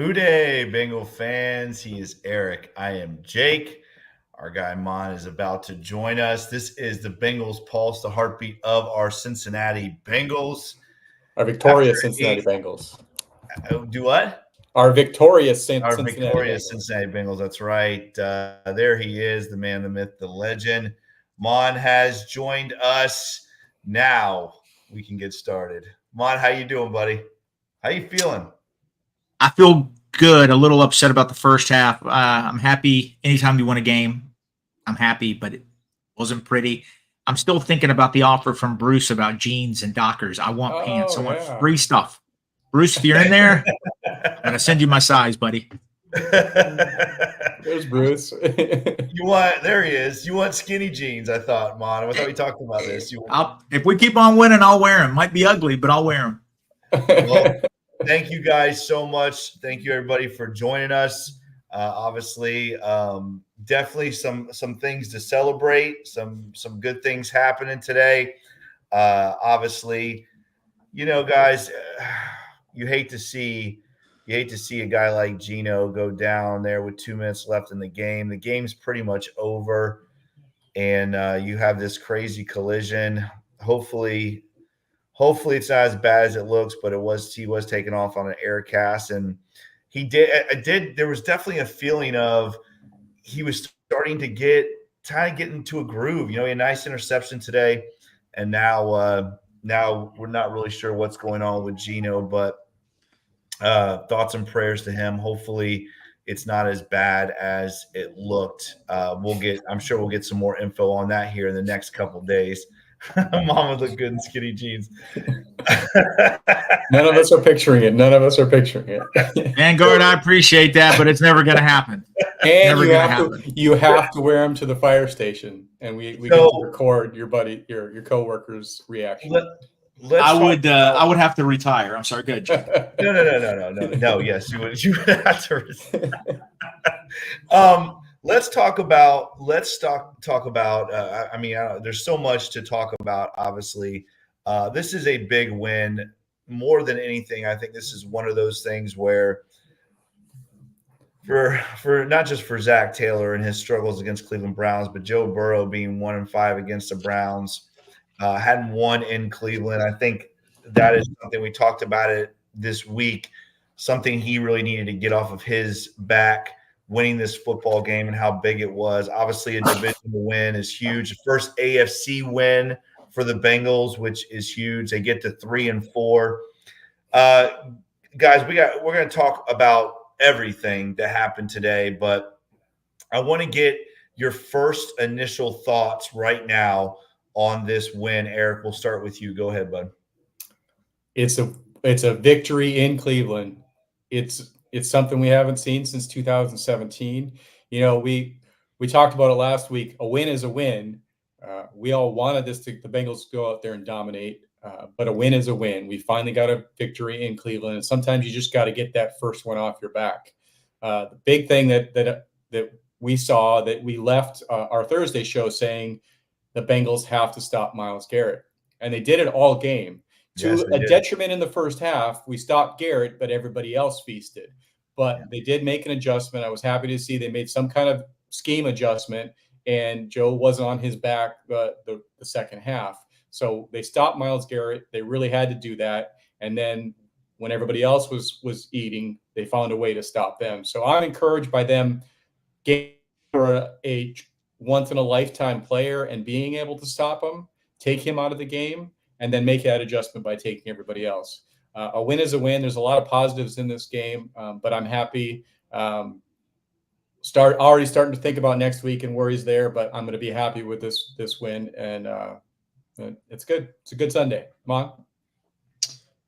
Hooday, Bengal fans. He is Eric. I am Jake. Our guy Mon is about to join us. This is the Bengals Pulse, the heartbeat of our Cincinnati Bengals. Our victorious Cincinnati Bengals. Do what? Our victorious Our Cincinnati victorious Bengals. Cincinnati Bengals. That's right. There he is, the man, the myth, the legend. Mon has joined us. Now we can get started. Mon, how you doing, buddy? How you feeling? I feel good. A little upset about the first half. I'm happy anytime you win a game. I'm happy, but it wasn't pretty. I'm still thinking about the offer from Bruce about jeans and Dockers. I want pants. I want free stuff. Bruce, if you're in there, I'm going to send you my size, buddy. There's Bruce. There he is. You want skinny jeans, I thought, Mon. I thought we talked about this. If we keep on winning, I'll wear them. Might be ugly, but I'll wear them. Well, thank you guys so much. Thank you, everybody, for joining us. Obviously, definitely some things to celebrate. Some good things happening today. Obviously, guys, you hate to see a guy like Gino go down there with 2 minutes left in the game. The game's pretty much over, and you have this crazy collision. Hopefully it's not as bad as it looks, but he was taken off on an air cast, and there was definitely a feeling of he was starting to get into a groove. He had a nice interception today, and now we're not really sure what's going on with Gino, but thoughts and prayers to him. Hopefully it's not as bad as it looked. I'm sure we'll get some more info on that here in the next couple of days. Mom would look good in skinny jeans. None of us are picturing it. Vanguard, I appreciate that, but it's never going to happen. And you have to wear them to the fire station, and we get to record your coworker's reaction. I would have to retire. I'm sorry. Good. No. Yes, you would have to. Let's talk about. There's so much to talk about. Obviously, this is a big win. More than anything, I think this is one of those things where, for not just for Zach Taylor and his struggles against Cleveland Browns, but Joe Burrow being 1-5 against the Browns, hadn't won in Cleveland. I think that is something we talked about it this week. Something he really needed to get off of his back. Winning this football game and how big it was. Obviously, a divisional win is huge. First AFC win for the Bengals, which is huge. They get to 3-4. Guys, we're going to talk about everything that happened today, but I want to get your first initial thoughts right now on this win. Eric, we'll start with you. Go ahead, bud. It's a victory in Cleveland. It's something we haven't seen since 2017. We talked about it last week. A win is a win. We all wanted the Bengals to go out there and dominate, but a win is a win. We finally got a victory in Cleveland, and sometimes you just got to get that first one off your back. The big thing that we saw, that we left our Thursday show saying the Bengals have to stop Myles Garrett, and they did it all game. To a detriment in the first half, we stopped Garrett, but everybody else feasted. But they did make an adjustment. I was happy to see they made some kind of scheme adjustment, and Joe wasn't on his back the second half. So they stopped Myles Garrett. They really had to do that. And then when everybody else was eating, they found a way to stop them. So I'm encouraged by them getting a once-in-a-lifetime player and being able to stop him, take him out of the game, and then make that adjustment by taking everybody else. A win is a win. There's a lot of positives in this game, but I'm happy. Already starting to think about next week and worries there, but I'm going to be happy with this win, and it's good. It's a good Sunday. Mon?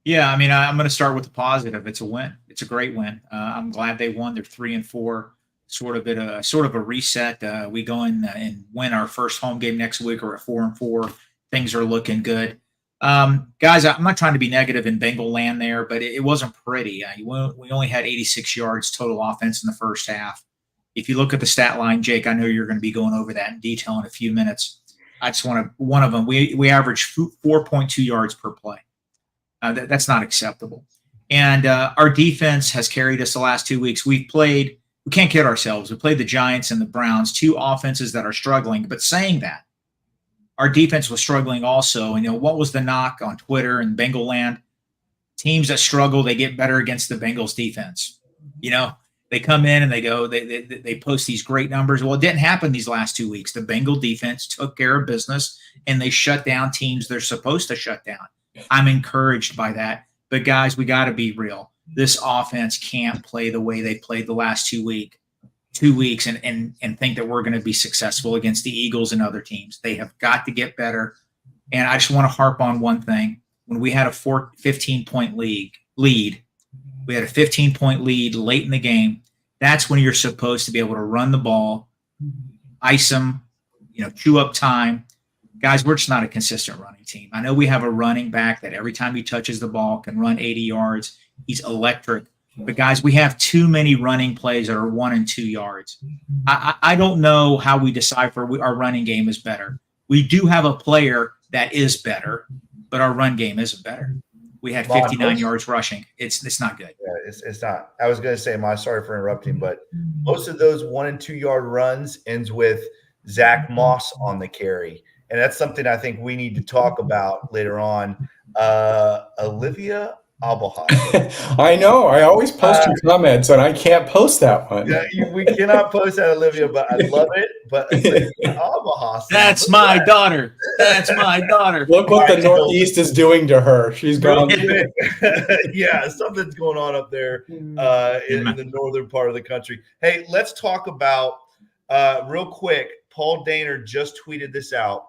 Yeah, I'm going to start with the positive. It's a win. It's a great win. I'm glad they won. They're 3-4. Sort of a reset. We go in and win our first home game next week. We're at 4-4. Things are looking good. Guys, I'm not trying to be negative in Bengal land there, but it wasn't pretty. We only had 86 yards total offense in the first half. If you look at the stat line, Jake, I know you're going to be going over that in detail in a few minutes. I just want to, one of them, we averaged 4.2 yards per play. That's not acceptable. And our defense has carried us the last 2 weeks. We can't kid ourselves. We played the Giants and the Browns, two offenses that are struggling. But saying that, our defense was struggling also. And, what was the knock on Twitter and Bengal land? Teams that struggle, they get better against the Bengals defense. They come in and they post these great numbers. Well, it didn't happen these last 2 weeks. The Bengal defense took care of business and they shut down teams they're supposed to shut down. I'm encouraged by that. But guys, we got to be real. This offense can't play the way they played the last 2 weeks and think that we're going to be successful against the Eagles and other teams. They have got to get better. And I just want to harp on one thing. When we had a 15-point lead, we had a 15-point lead late in the game. That's when you're supposed to be able to run the ball, ice them, chew up time. Guys, we're just not a consistent running team. I know we have a running back that every time he touches the ball can run 80 yards. He's electric. But, guys, we have too many running plays that are 1 and 2 yards. I don't know how we decipher our running game is better. We do have a player that is better, but our run game isn't better. We had 59 yards rushing. It's not good. Yeah, it's not. I was going to say, sorry for interrupting, but most of those 1 and 2 yard runs ends with Zach Moss on the carry. And that's something I think we need to talk about later on. Olivia Abelhas. I know. I always post your comments, and I can't post that one. Yeah, we cannot post that, Olivia, but I love it. But Olivia Abelhas. That's my daughter. That's my daughter. Look what the Northeast is doing to her. She's gone. Yeah, something's going on up there in the northern part of the country. Hey, let's talk about real quick. Paul Daner just tweeted this out.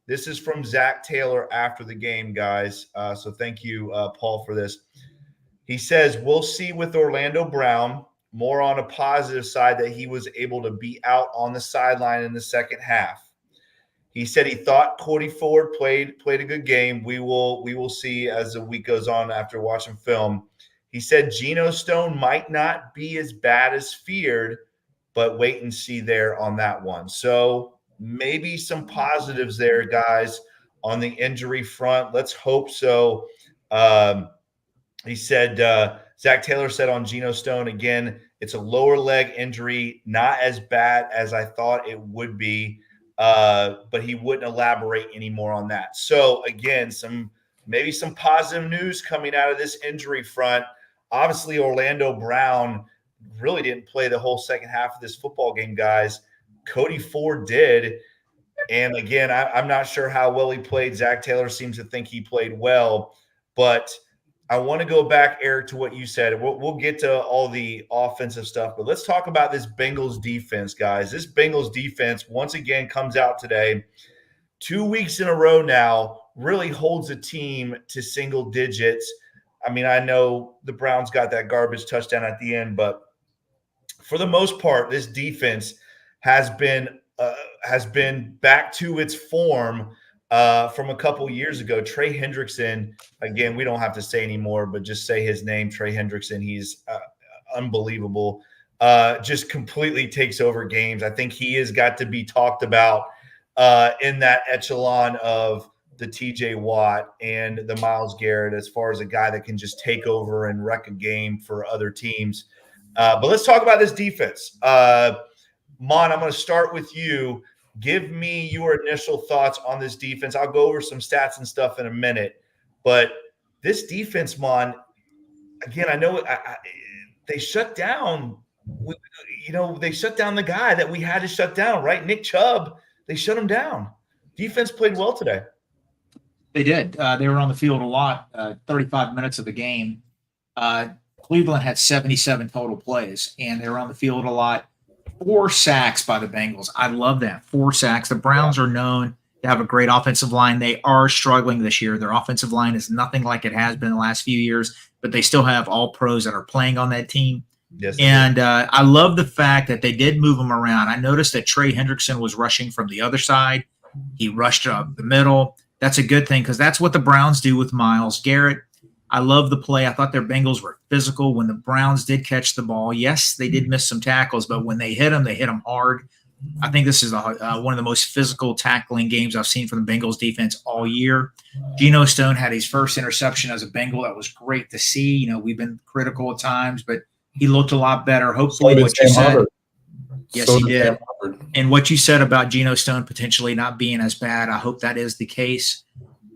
This is from Zach Taylor after the game, guys. So thank you, Paul, for this. He says, we'll see with Orlando Brown, more on a positive side that he was able to be out on the sideline in the second half. He said he thought Cody Ford played a good game. We will see as the week goes on after watching film. He said Gino Stone might not be as bad as feared, but wait and see there on that one. So maybe some positives there, guys, on the injury front. Let's hope so. He said, Zach Taylor said on Gino Stone, again, it's a lower leg injury, not as bad as I thought it would be, but he wouldn't elaborate anymore on that. So, again, maybe some positive news coming out of this injury front. Obviously, Orlando Brown really didn't play the whole second half of this football game, guys. Cody Ford did. And again, I'm not sure how well he played. Zach Taylor seems to think he played well. But I want to go back, Eric, to what you said. We'll get to all the offensive stuff, but let's talk about this Bengals defense, guys. This Bengals defense, once again, comes out today. 2 weeks in a row now, really holds a team to single digits. I mean, I know the Browns got that garbage touchdown at the end, but for the most part, this defense has been back to its form from a couple years ago. Trey Hendrickson, again, we don't have to say anymore, but just say his name, Trey Hendrickson. He's unbelievable. Just completely takes over games. I think he has got to be talked about in that echelon of the TJ Watt and the Myles Garrett as far as a guy that can just take over and wreck a game for other teams. But let's talk about this defense. Mon, I'm going to start with you. Give me your initial thoughts on this defense. I'll go over some stats and stuff in a minute. But this defense, Mon, again, I know they shut down. They shut down the guy that we had to shut down, right? Nick Chubb. They shut him down. Defense played well today. They did. They were on the field a lot, 35 minutes of the game. Cleveland had 77 total plays, and they were on the field a lot. 4 sacks by the Bengals. I love that. 4 sacks. The Browns are known to have a great offensive line. They are struggling this year. Their offensive line is nothing like it has been the last few years, but they still have all pros that are playing on that team. Yes, and I love the fact that they did move them around. I noticed that Trey Hendrickson was rushing from the other side. He rushed up the middle. That's a good thing because that's what the Browns do with Myles Garrett. I love the play. I thought their Bengals were physical when the Browns did catch the ball. Yes, they did miss some tackles, but when they hit them hard. I think this is one of the most physical tackling games I've seen from the Bengals defense all year. Gino Stone had his first interception as a Bengal. That was great to see. You know, we've been critical at times, but he looked a lot better. Hopefully, what you said. Yes, he did. And what you said about Gino Stone potentially not being as bad, I hope that is the case.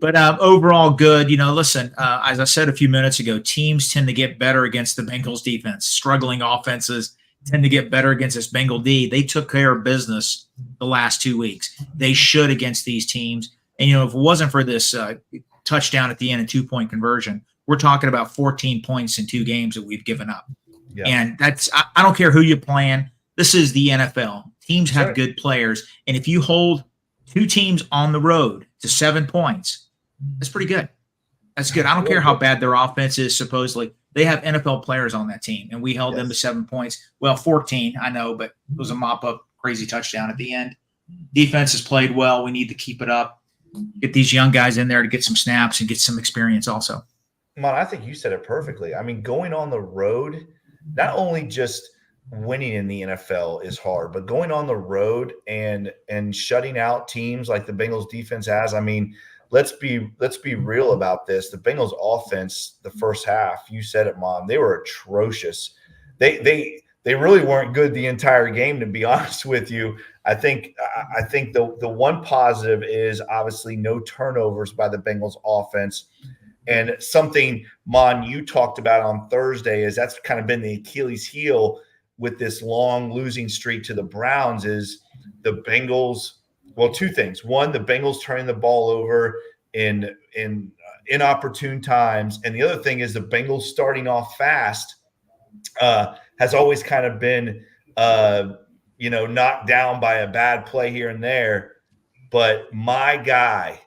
But overall, good. You know, listen, as I said a few minutes ago, teams tend to get better against the Bengals defense. Struggling offenses tend to get better against this Bengal D. They took care of business the last 2 weeks. They should against these teams. And, you know, if it wasn't for this touchdown at the end and 2-point conversion, we're talking about 14 points in 2 games that we've given up. Yeah. And I don't care who you're playing. This is the NFL. Teams have good players. And if you hold 2 teams on the road to 7 points, that's pretty good. That's good. I don't care how bad their offense is, supposedly. They have NFL players on that team, and we held them to 7 points. Well, 14, I know, but it was a mop-up crazy touchdown at the end. Defense has played well. We need to keep it up. Get these young guys in there to get some snaps and get some experience also. Mon, I think you said it perfectly. I mean, going on the road, not only just winning in the NFL is hard, but going on the road and shutting out teams like the Bengals defense has, I mean – Let's be real about this. The Bengals offense, the first half, you said it, Mom, they were atrocious. They really weren't good the entire game, to be honest with you. I think the one positive is obviously no turnovers by the Bengals offense. And something, Mon, you talked about on Thursday is that's kind of been the Achilles heel with this long losing streak to the Browns is the Bengals. Well, 2 things. One, the Bengals turning the ball over in inopportune times. And the other thing is the Bengals starting off fast has always kind of been, knocked down by a bad play here and there. But my guy,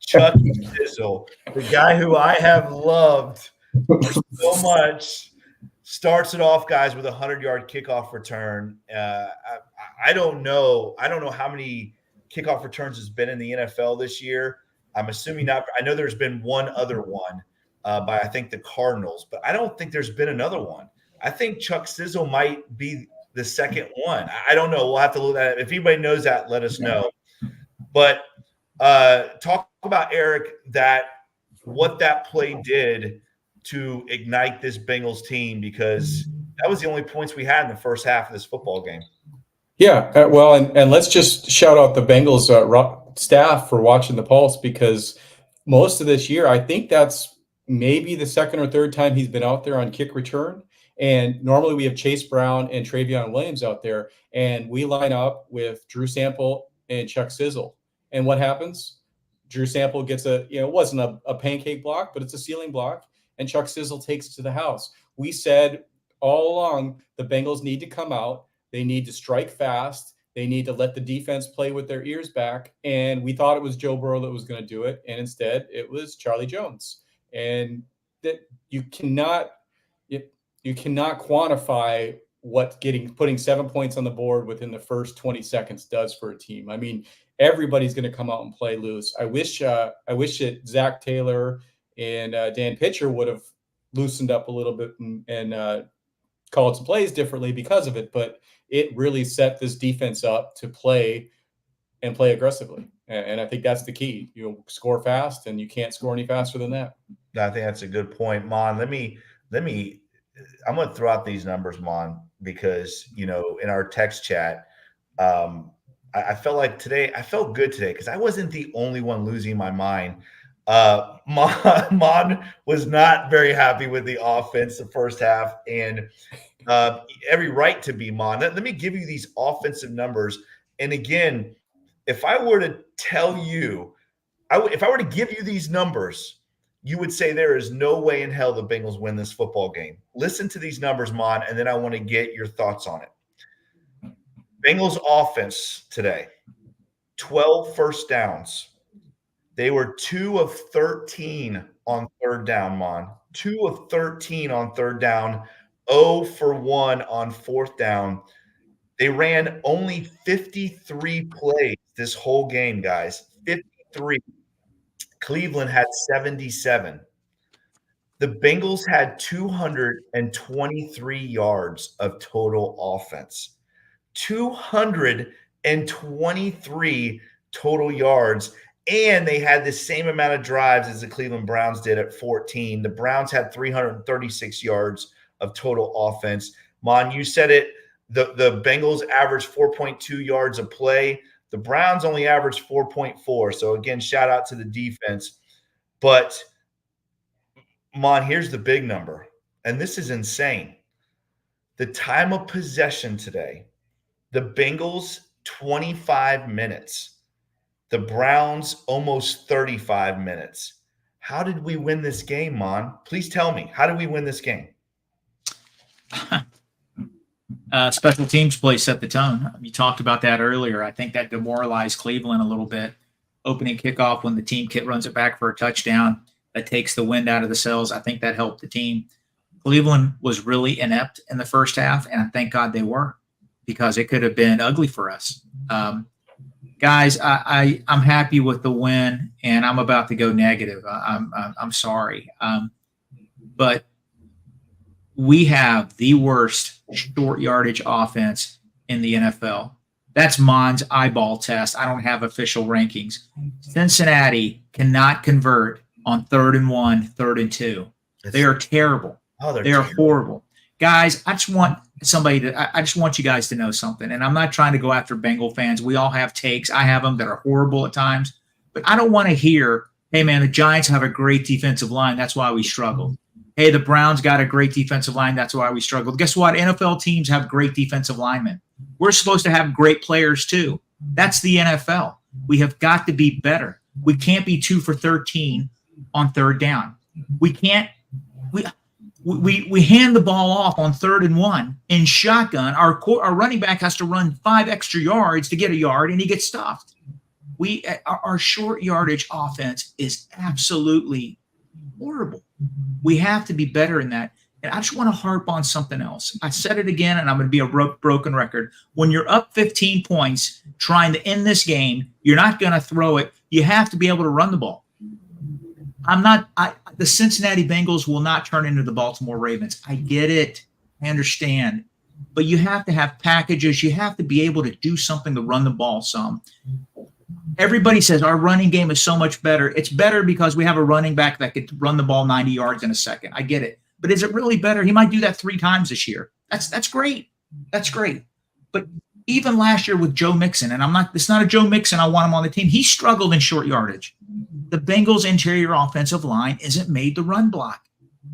Chuck Sizzle, the guy who I have loved so much, starts it off, guys, with a 100-yard kickoff return. I don't know how many kickoff returns has been in the NFL this year. I'm assuming not. I know there's been one other one by I think the Cardinals, but I don't think there's been another one. I think Chuck Sizzle might be the second one. I don't know. We'll have to look at it. If anybody knows that, let us know. But talk about, Eric, what that play did to ignite this Bengals team, because that was the only points we had in the first half of this football game. Yeah, well, and let's just shout out the Bengals staff for watching the Pulse, because most of this year, I think that's maybe the second or third time he's been out there on kick return. And normally we have Chase Brown and Travion Williams out there, and we line up with Drew Sample and Chuck Sizzle. And what happens? Drew Sample gets it wasn't a pancake block, but it's a ceiling block, and Chuck Sizzle takes it to the house. We said all along the Bengals need to come out. They need to strike fast. They need to let the defense play with their ears back. And we thought it was Joe Burrow that was going to do it. And instead it was Charlie Jones. And that you cannot quantify what putting 7 points on the board within the first 20 seconds does for a team. I mean, everybody's going to come out and play loose. I wish that Zach Taylor and Dan Pitcher would have loosened up a little bit and called some plays differently because of it, but it really set this defense up to play aggressively. And I think that's the key. You score fast, and you can't score any faster than that. I think that's a good point, Mon. I'm going to throw out these numbers, Mon, because, in our text chat, I felt like today, I felt good today because I wasn't the only one losing my mind. Mon was not very happy with the offense the first half, and every right to be, Mon. Let me give you these offensive numbers. And again, if I were to tell you, if I were to give you these numbers, you would say there is no way in hell the Bengals win this football game. Listen to these numbers, Mon, and then I want to get your thoughts on it. Bengals offense today, 12 first downs. They were 2 of 13 on third down, Mon. 2 of 13 on third down, 0 for 1 on fourth down. They ran only 53 plays this whole game, guys. 53. Cleveland had 77. The Bengals had 223 yards of total offense. 223 total yards. And they had the same amount of drives as the Cleveland Browns did at 14. The Browns had 336 yards of total offense. Mon, you said it. The Bengals averaged 4.2 yards a play. The Browns only averaged 4.4. So, again, shout out to the defense. But, Mon, here's the big number. And this is insane. The time of possession today, the Bengals, 25 minutes. The Browns, almost 35 minutes. How did we win this game, Mon? Please tell me. How did we win this game? Special teams play set the tone. You talked about that earlier. I think that demoralized Cleveland a little bit. Opening kickoff when the team kit runs it back for a touchdown, that takes the wind out of the sails. I think that helped the team. Cleveland was really inept in the first half, and I thank God they were, because it could have been ugly for us. Guys, I'm happy with the win, and I'm about to go negative. I'm sorry, but we have the worst short yardage offense in the NFL. That's Mon's eyeball test. I don't have official rankings. Cincinnati cannot convert on 3rd and 1, 3rd and 2. They are terrible. Oh, they are horrible. Guys, I just want you guys to know something. And I'm not trying to go after Bengal fans. We all have takes. I have them that are horrible at times. But I don't want to hear, hey, man, the Giants have a great defensive line. That's why we struggled. Hey, the Browns got a great defensive line. That's why we struggled. Guess what? NFL teams have great defensive linemen. We're supposed to have great players too. That's the NFL. We have got to be better. We can't be 2 for 13 on 3rd down. We can't. We hand the ball off on 3rd and 1 in shotgun. Our running back has to run 5 extra yards to get a yard, and he gets stuffed. Our short yardage offense is absolutely horrible. We have to be better in that. And I just want to harp on something else. I said it again, and I'm going to be a broken record. When you're up 15 points trying to end this game, you're not going to throw it. You have to be able to run the ball. The Cincinnati Bengals will not turn into the Baltimore Ravens. I get it. I understand. But you have to have packages. You have to be able to do something to run the ball some. Everybody says our running game is so much better. It's better because we have a running back that could run the ball 90 yards in a second. I get it. But is it really better? He might do that 3 times this year. That's great. That's great. But even last year with Joe Mixon, and it's not a Joe Mixon, I want him on the team. He struggled in short yardage. The Bengals' interior offensive line isn't made to run block.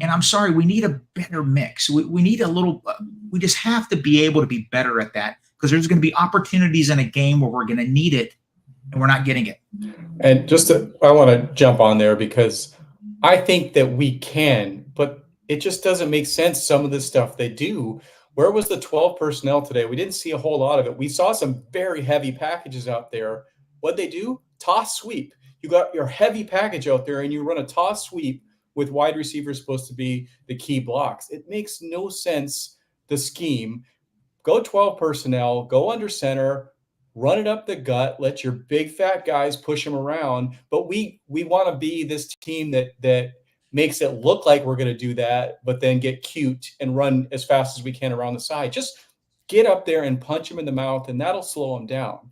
And I'm sorry, we need a better mix. We need a little we just have to be able to be better at that, because there's going to be opportunities in a game where we're going to need it and we're not getting it. And I want to jump on there, because I think that we can, but it just doesn't make sense, some of the stuff they do. Where was the 12 personnel today? We didn't see a whole lot of it. We saw some very heavy packages out there. What'd they do? Toss sweep. You got your heavy package out there and you run a toss sweep with wide receivers supposed to be the key blocks. It makes no sense, the scheme. Go 12 personnel, go under center, run it up the gut, let your big fat guys push them around. But we want to be this team that makes it look like we're going to do that, but then get cute and run as fast as we can around the side. Just get up there and punch them in the mouth, and that'll slow them down.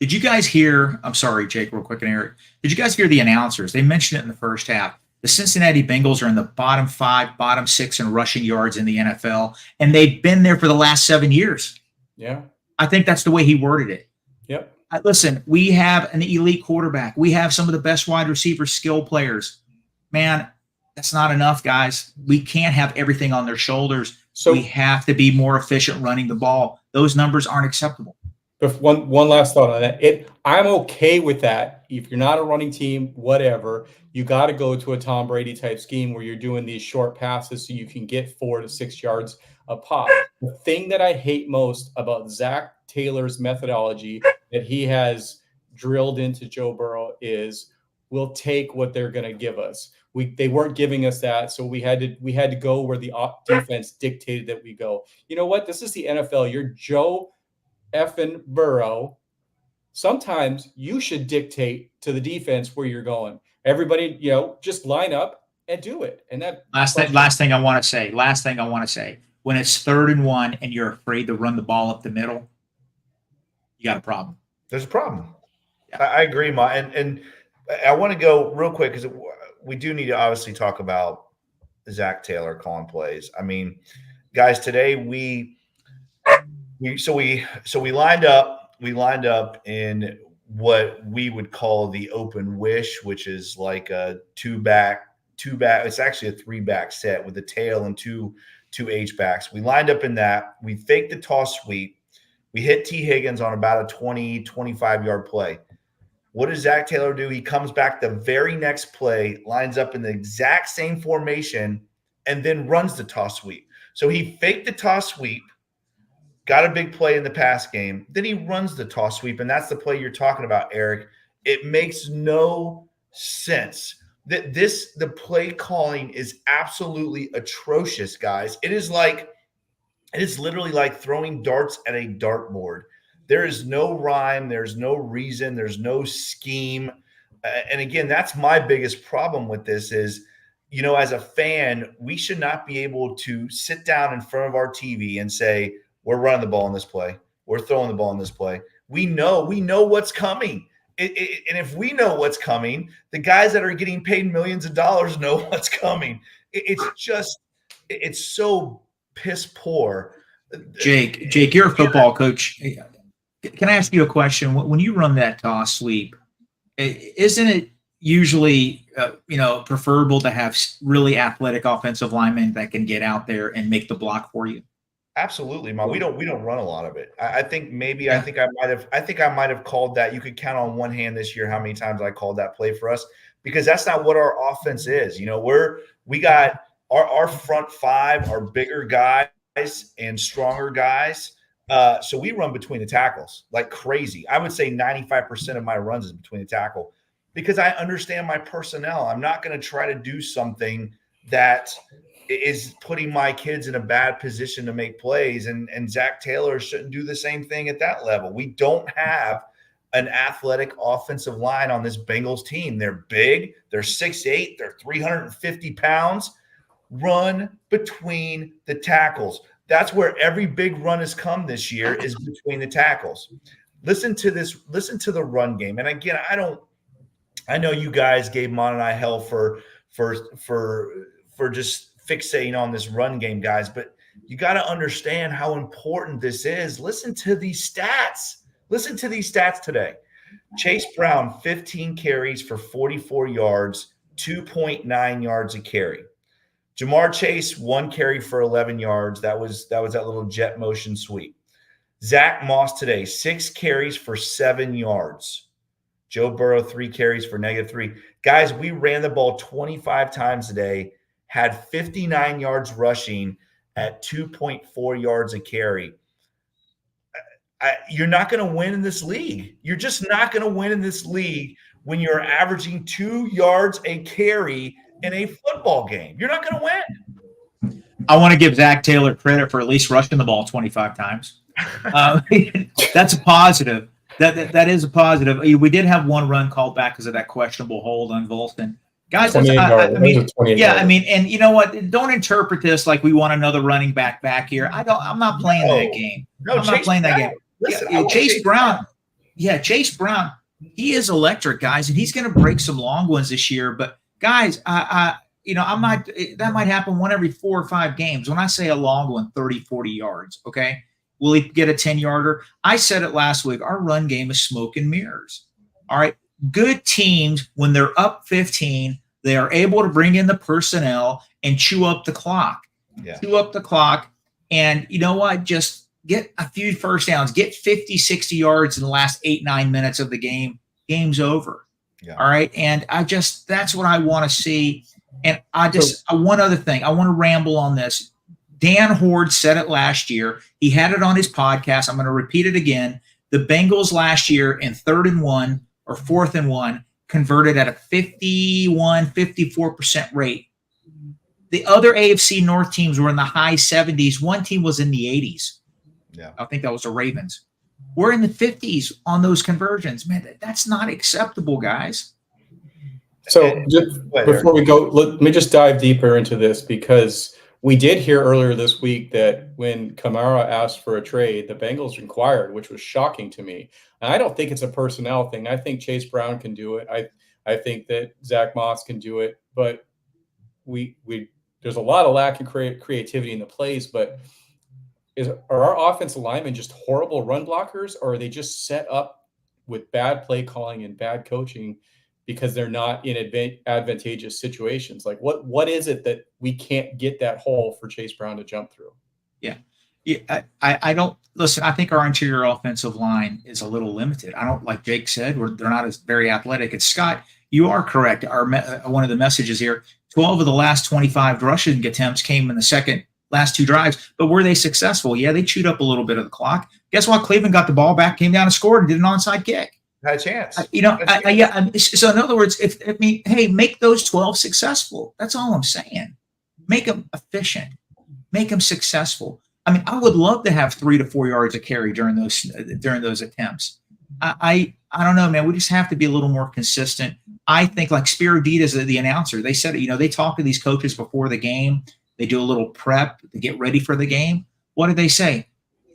Did you guys hear, I'm sorry, Jake, real quick and Eric, did you guys hear the announcers? They mentioned it in the first half. The Cincinnati Bengals are in the bottom 5, bottom 6 in rushing yards in the NFL, and they've been there for the last 7 years. Yeah. I think that's the way he worded it. Yep. Listen, we have an elite quarterback. We have some of the best wide receiver skill players. Man, that's not enough, guys. We can't have everything on their shoulders. So we have to be more efficient running the ball. Those numbers aren't acceptable. One last thought on that. I'm okay with that. If you're not a running team, whatever, you got to go to a Tom Brady type scheme where you're doing these short passes so you can get 4 to 6 yards a pop. The thing that I hate most about Zach Taylor's methodology that he has drilled into Joe Burrow is we'll take what they're going to give us. They weren't giving us that, so we had to go where the defense dictated that we go. You know what? This is the NFL. You're Joe effing Burrow. Sometimes you should dictate to the defense where you're going. Everybody, just line up and do it. And that last thing I want to say. When it's 3rd and 1 and you're afraid to run the ball up the middle, you got a problem. There's a problem. Yeah. I agree, Ma. And I want to go real quick because we do need to obviously talk about Zach Taylor calling plays. I mean, guys, today we lined up in what we would call the open wish, which is like a two back. It's actually a 3-back set with a tail and two H backs. We lined up in that. We faked the toss sweep. We hit T. Higgins on about a 20, 25-yard play. What does Zach Taylor do? He comes back the very next play, lines up in the exact same formation, and then runs the toss sweep. So he faked the toss sweep, got a big play in the pass game, then he runs the toss sweep, and that's the play you're talking about, Eric. It makes no sense. The play calling is absolutely atrocious, guys. It is literally like throwing darts at a dartboard. There is no rhyme. There's no reason. There's no scheme. And again, that's my biggest problem with this is, as a fan, we should not be able to sit down in front of our TV and say, we're running the ball in this play. We're throwing the ball in this play. We know what's coming. And if we know what's coming, the guys that are getting paid millions of dollars know what's coming. It's so piss poor. Jake, you're a football coach. Can I ask you a question? When you run that toss sweep, isn't it usually preferable to have really athletic offensive linemen that can get out there and make the block for you? Absolutely, Mom. We don't run a lot of it. I think I might have called that. You could count on one hand this year how many times I called that play for us, because that's not what our offense is. We got our front five are bigger guys and stronger guys. So we run between the tackles like crazy. I would say 95% of my runs is between the tackle because I understand my personnel. I'm not going to try to do something that is putting my kids in a bad position to make plays. And Zach Taylor shouldn't do the same thing at that level. We don't have an athletic offensive line on this Bengals team. They're big. They're 6'8". They're 350 pounds. Run between the tackles. That's where every big run has come this year is between the tackles. Listen to this. Listen to the run game. And again, I know you guys gave Mon and I hell for just fixating on this run game, guys, but you got to understand how important this is. Listen to these stats. Listen to these stats today. Chase Brown, 15 carries for 44 yards, 2.9 yards a carry. Jamar Chase, 1 carry for 11 yards. That was that little jet motion sweep. Zach Moss today, 6 carries for 7 yards. Joe Burrow, 3 carries for -3. Guys, we ran the ball 25 times today, had 59 yards rushing at 2.4 yards a carry. You're not going to win in this league. You're just not going to win in this league when you're averaging 2 yards a carry in a football game. You're not going to win. I want to give Zach Taylor credit for at least rushing the ball 25 times. That's a positive. That is a positive. We did have one run called back because of that questionable hold on Volston. Guys, and you know what? Don't interpret this like we want another running back here. I'm not playing that game. I'm not playing that game. Listen, Chase Brown. Yeah, Chase Brown. He is electric, guys, and he's going to break some long ones this year. But guys, I'm not. That might happen one every 4 or 5 games. When I say a long one, 30, 40 yards. Okay, will he get a 10-yarder? I said it last week. Our run game is smoke and mirrors. All right. Good teams, when they're up 15, they are able to bring in the personnel and chew up the clock. Yeah. Chew up the clock. And you know what? Just get a few first downs. Get 50, 60 yards in the last 8, 9 minutes of the game. Game's over. Yeah. All right. And that's what I want to see. And one other thing. I want to ramble on this. Dan Horde said it last year. He had it on his podcast. I'm going to repeat it again. The Bengals last year in 3rd and 1 or 4th and 1 converted at a 54% rate. The other AFC North teams were in the high 70s. One team was in the 80s. Yeah. I think that was the Ravens. We're in the 50s on those conversions. Man, that's not acceptable, guys. So before we go, let me just dive deeper into this because We did hear earlier this week that when Kamara asked for a trade, the Bengals inquired, which was shocking to me. And I don't think it's a personnel thing. I think Chase Brown can do it. I think that Zach Moss can do it, but we there's a lot of lack of creativity in the plays. But are our offensive linemen just horrible run blockers, or are they just set up with bad play calling and bad coaching because they're not in advantageous situations? Like what is it that we can't get that hole for Chase Brown to jump through? Yeah, I don't listen. I think our interior offensive line is a little limited. I don't, like Jake said, they're not as very athletic. And Scott, you are correct. One of the messages here: 12 of the last 25 rushing attempts came in the last two drives. But were they successful? Yeah, they chewed up a little bit of the clock. Guess what? Cleveland got the ball back, came down and scored, and did an onside kick. Had a chance. So in other words, hey, make those 12 successful. That's all I'm saying. Make them efficient. Make them successful. I mean, I would love to have 3 to 4 yards of carry during those attempts. I don't know, man. We just have to be a little more consistent. I think, like Spiriditas, the announcer, they said, they talk to these coaches before the game. They do a little prep to get ready for the game. What did they say?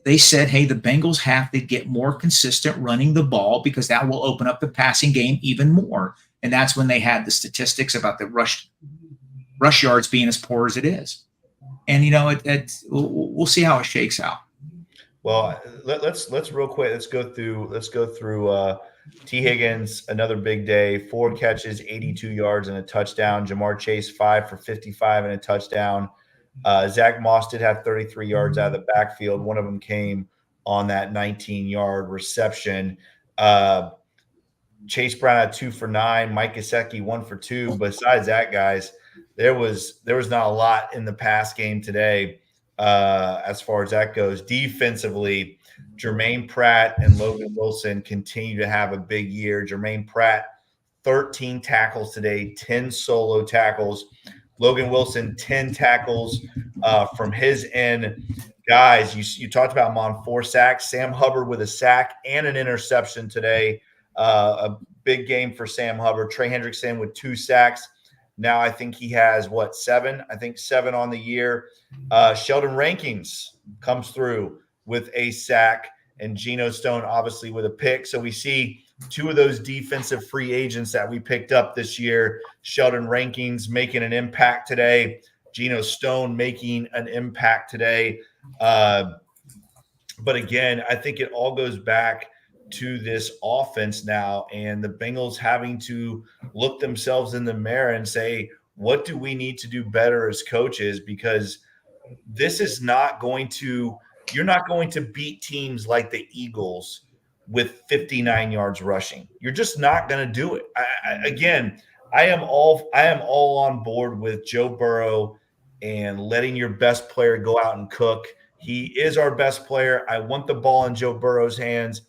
They said, hey, the Bengals have to get more consistent running the ball because that will open up the passing game even more. And that's when they had the statistics about the rush yards being as poor as it is. And, we'll see how it shakes out. Well, let's real quick. Let's go through T. Higgins, another big day, 4 catches, 82 yards and a touchdown. Jamar Chase, 5 for 55 and a touchdown. Zach Moss did have 33 yards out of the backfield. One of them came on that 19-yard reception. Chase Brown had 2 for 9. Mike Gesicki 1 for 2. Besides that, guys, there was not a lot in the pass game today as far as that goes. Defensively, Jermaine Pratt and Logan Wilson continue to have a big year. Jermaine Pratt, 13 tackles today, 10 solo tackles. Logan Wilson, 10 tackles from his end. Guys, you talked about him on 4 sacks. Sam Hubbard with a sack and an interception today. A big game for Sam Hubbard. Trey Hendrickson with 2 sacks. Now I think he has, 7? I think 7 on the year. Sheldon Rankins comes through with a sack, and Gino Stone obviously with a pick. So we see 2 of those defensive free agents that we picked up this year, Sheldon Rankins making an impact today, Gino Stone making an impact today. But again, I think it all goes back to this offense now, and the Bengals having to look themselves in the mirror and say, what do we need to do better as coaches? Because this is not going to – you're not going to beat teams like the Eagles with 59 yards rushing. You're just not going to do it. I am all on board with Joe Burrow and letting your best player go out and cook. He is our best player. I want the ball in Joe Burrow's hands.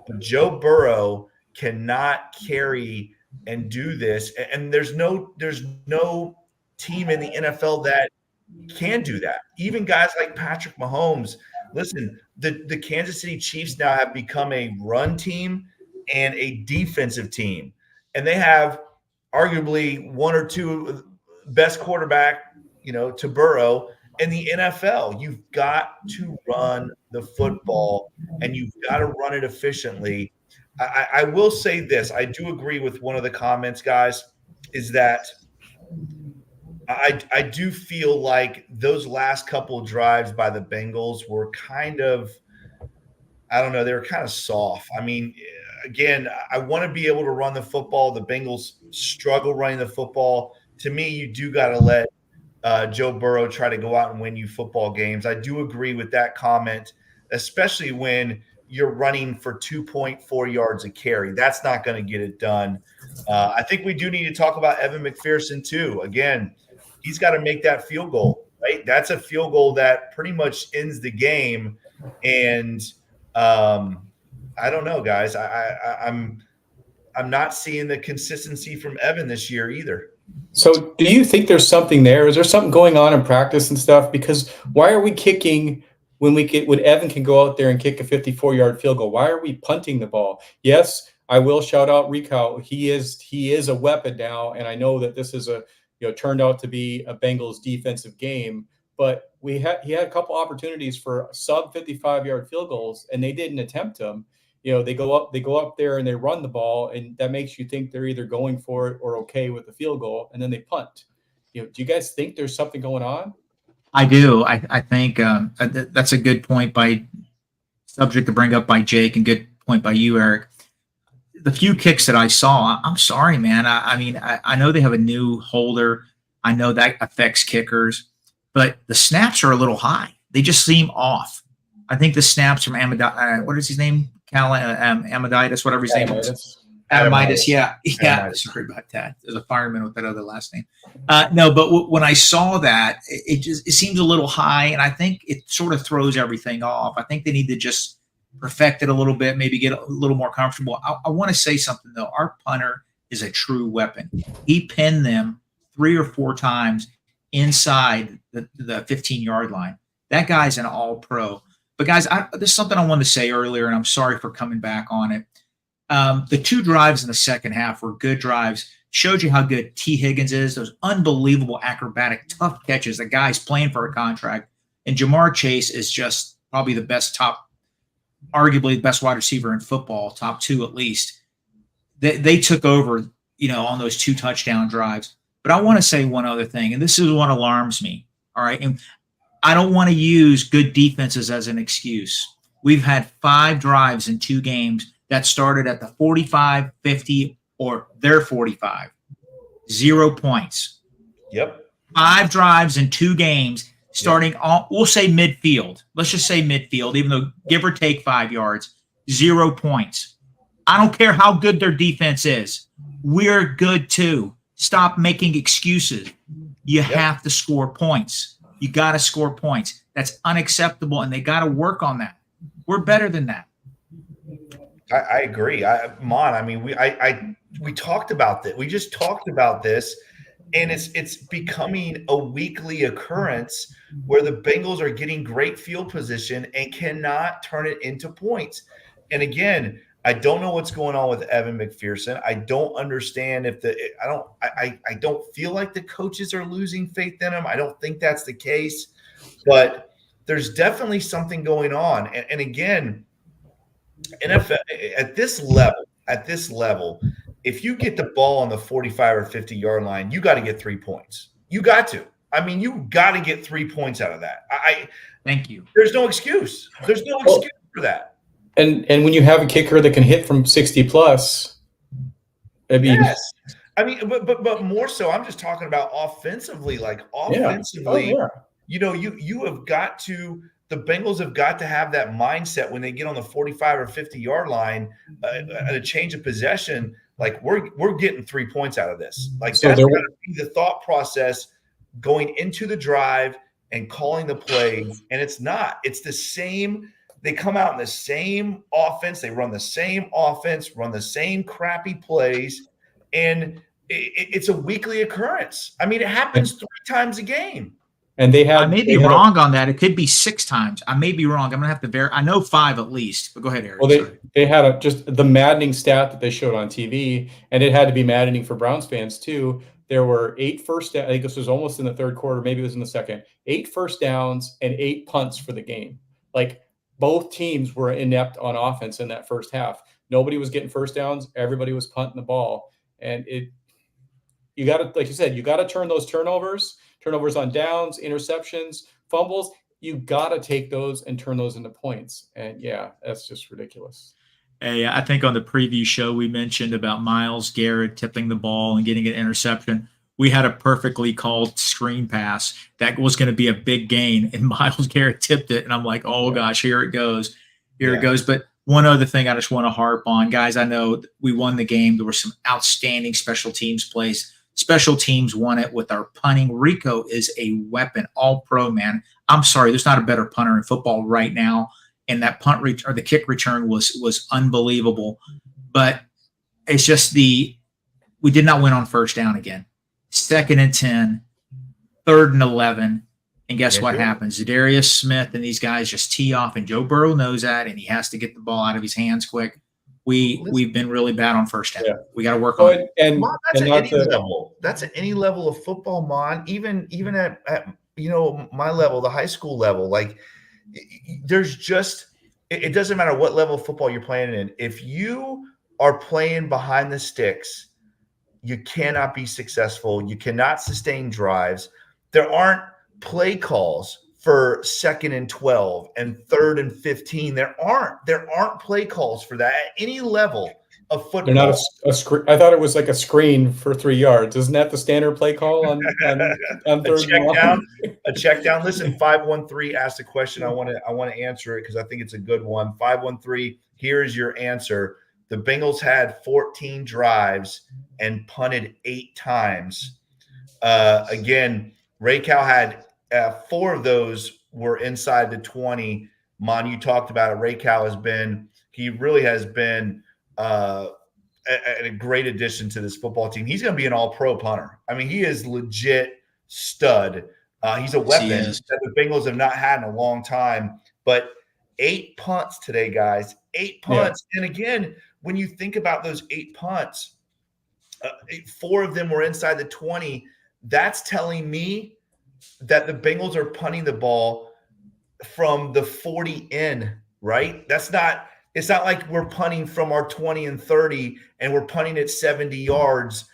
But Joe Burrow cannot carry and do this. And there's no team in the NFL that can do that. Even guys like Patrick Mahomes. Listen, the Kansas City Chiefs now have become a run team and a defensive team. And they have arguably 1 or 2 best quarterback, to Burrow in the NFL. You've got to run the football, and you've got to run it efficiently. I will say this. I do agree with one of the comments, guys, is that I do feel like those last couple of drives by the Bengals were kind of, I don't know, they were kind of soft. I mean, again, I want to be able to run the football. The Bengals struggle running the football. To me, you do got to let Joe Burrow try to go out and win you football games. I do agree with that comment, especially when you're running for 2.4 yards a carry. That's not going to get it done. I think we do need to talk about Evan McPherson too. Again, he's got to make that field goal, right? That's a field goal that pretty much ends the game. And I don't know, guys. I'm not seeing the consistency from Evan this year either. So do you think there's something there? Is there something going on in practice and stuff? Because why are we kicking when Evan can go out there and kick a 54-yard field goal? Why are we punting the ball? Yes, I will shout out Rico. He is a weapon now, and I know that this is turned out to be a Bengals defensive game. but he had a couple opportunities for sub 55-yard field goals, and they didn't attempt them. They go up there and they run the ball, and that makes you think they're either going for it or okay with the field goal, and then they punt. Do you guys think there's something going on? I do. I think that's a good point by subject to bring up by Jake, and good point by you, Eric. The few kicks that I saw, I'm sorry, man. I know they have a new holder. I know that affects kickers, but the snaps are a little high. They just seem off. I think the snaps from what is his name? Amaditis, whatever his name is. Adamitis, yeah. Adamitis. Sorry about that. There's a fireman with that other last name. No, but when I saw that, it seems a little high, and I think it sort of throws everything off. I think they need to just perfect it a little bit, maybe get a little more comfortable. I want to say something, though. Our punter is a true weapon. He pinned them 3 or 4 times inside the 15-yard line. That guy's an all-pro. But, guys, there's something I wanted to say earlier, and I'm sorry for coming back on it. The 2 drives in the second half were good drives. Showed you how good T. Higgins is. Those unbelievable, acrobatic, tough catches. The guy's playing for a contract. And Jamar Chase is just probably the best arguably the best wide receiver in football, top 2 at least. They took over, on those 2 touchdown drives. But I want to say one other thing, and this is what alarms me. All right. And I don't want to use good defenses as an excuse. We've had 5 drives in 2 games that started at the 45, 50, or their 45. 0 points. Yep. 5 drives in 2 games starting we'll say midfield. Let's just say midfield, even though give or take 5 yards. 0 points. I don't care how good their defense is. We're good too. Stop making excuses. You have to score points. You got to score points. That's unacceptable, and they got to work on that. We're better than that. I agree. We talked about that. We just talked about this, and it's becoming a weekly occurrence where the Bengals are getting great field position and cannot turn it into points. And again, I don't know what's going on with Evan McPherson. I don't understand I don't feel like the coaches are losing faith in him. I don't think that's the case, but there's definitely something going on. And again, NFL at this level, if you get the ball on the 45 or 50-yard line, you got to get 3 points. You got to. You got to get 3 points out of that. Thank you. There's no excuse. There's no excuse for that. And when you have a kicker that can hit from 60 plus, yes. But more so, I'm just talking about offensively. Like offensively, you have got to. The Bengals have got to have that mindset when they get on the 45 or 50-yard line at a change of possession. Like we're getting 3 points out of this. Like so that's got to be the thought process going into the drive and calling the plays. And it's not. It's the same. They come out in the same offense. They run the same offense, run the same crappy plays, and it's a weekly occurrence. It happens 3 times a game. And I may be wrong on that. It could be 6 times. I may be wrong. I'm going to have to verify. I know 5 at least, but go ahead, Eric. Well, they had just the maddening stat that they showed on TV, and it had to be maddening for Browns fans too. There were 8 first downs. I think this was almost in the third quarter. Maybe it was in the second. 8 first downs and 8 punts for the game. Like both teams were inept on offense in that first half. Nobody was getting first downs. Everybody was punting the ball. And you got to, like you said, you got to turn those turnovers on downs, interceptions, fumbles. You got to take those and turn those into points. And that's just ridiculous. Hey, I think on the preview show we mentioned about Myles Garrett tipping the ball and getting an interception. We had a perfectly called screen pass that was going to be a big gain, and Myles Garrett tipped it. And I'm like, oh gosh, here it goes. It goes. But one other thing I just want to harp on, guys, I know we won the game. There were some outstanding special teams plays. Special teams won it with our punting. Rico is a weapon, all pro, man. I'm sorry, there's not a better punter in football right now. And that or the kick return was unbelievable. But it's just we did not win on first down again. 2nd and 10, 3rd and 11. And guess what happens? Zadarius Smith and these guys just tee off, and Joe Burrow knows that, and he has to get the ball out of his hands quick. We've been really bad on first down. We got to work on it. And Mon, that's at any level. That's at any level of football, Mon. Even at my level, the high school level, like there's just it doesn't matter what level of football you're playing in. If you are playing behind the sticks, you cannot be successful. You cannot sustain drives. There aren't play calls for 2nd and 12 and 3rd and 15. There aren't play calls for that at any level of football. They're not a screen. I thought it was like a screen for 3 yards. Isn't that the standard play call on a 3rd check and down? long? A check down. Listen, 513 asked a question. I want to answer it because I think it's a good one. 513. Here is your answer. The Bengals had 14 drives and punted 8 times. Again, Ray Cal had 4 of those were inside the 20. Mon, you talked about it. Ray Cal he really has been a great addition to this football team. He's going to be an all-pro punter. I mean, he is legit stud. He's a weapon that the Bengals have not had in a long time. But 8 punts today, guys. 8 punts. Yeah. And again, when you think about those 8 punts, 4 of them were inside the 20. That's telling me that the Bengals are punting the ball from the 40 in, right? It's not like we're punting from our 20 and 30 and we're punting at 70 yards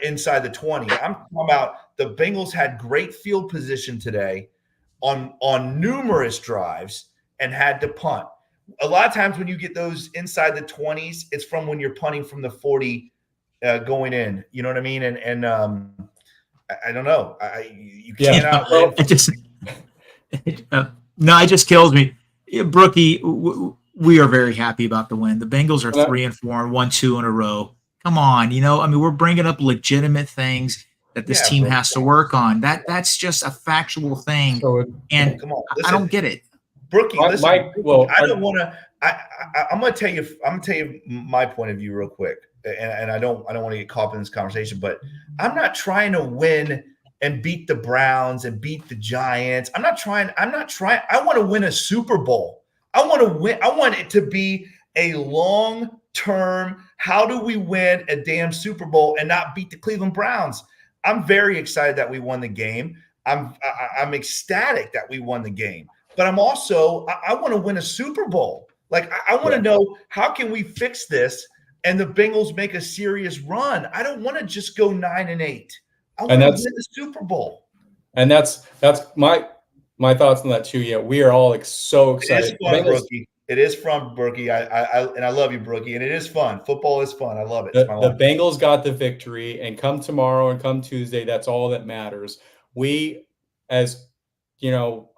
inside the 20. I'm talking about the Bengals had great field position today on numerous drives and had to punt. A lot of times when you get those inside the 20s, it's from when you're punting from the 40 going in. You know what I mean? And I don't know. You cannot. No, it just kills me. Brookie, we are very happy about the win. The Bengals are 3-4 and 1-2 in a row. Come on, we're bringing up legitimate things that this team has to work on. That's just a factual thing. And come on, listen, I don't get it. Brookie, listen. I don't want to. I'm going to tell you. I'm going to tell you my point of view real quick, and I don't want to get caught up in this conversation. But I'm not trying to win and beat the Browns and beat the Giants. I'm not trying. I want to win a Super Bowl. I want to win. I want it to be a long-term. How do we win a damn Super Bowl and not beat the Cleveland Browns? I'm very excited that we won the game. I'm ecstatic that we won the game. But I'm also, I want to win a Super Bowl. Like, I want to know, how can we fix this and the Bengals make a serious run? I don't want to just go 9-8. I want to win the Super Bowl. And that's my thoughts on that too. Yeah, we are all so excited. It is fun, Brookie. It is fun, Brookie. I love you, Brookie. And it is fun. Football is fun. I love it. The Bengals got the victory, and come tomorrow and come Tuesday, that's all that matters. We, as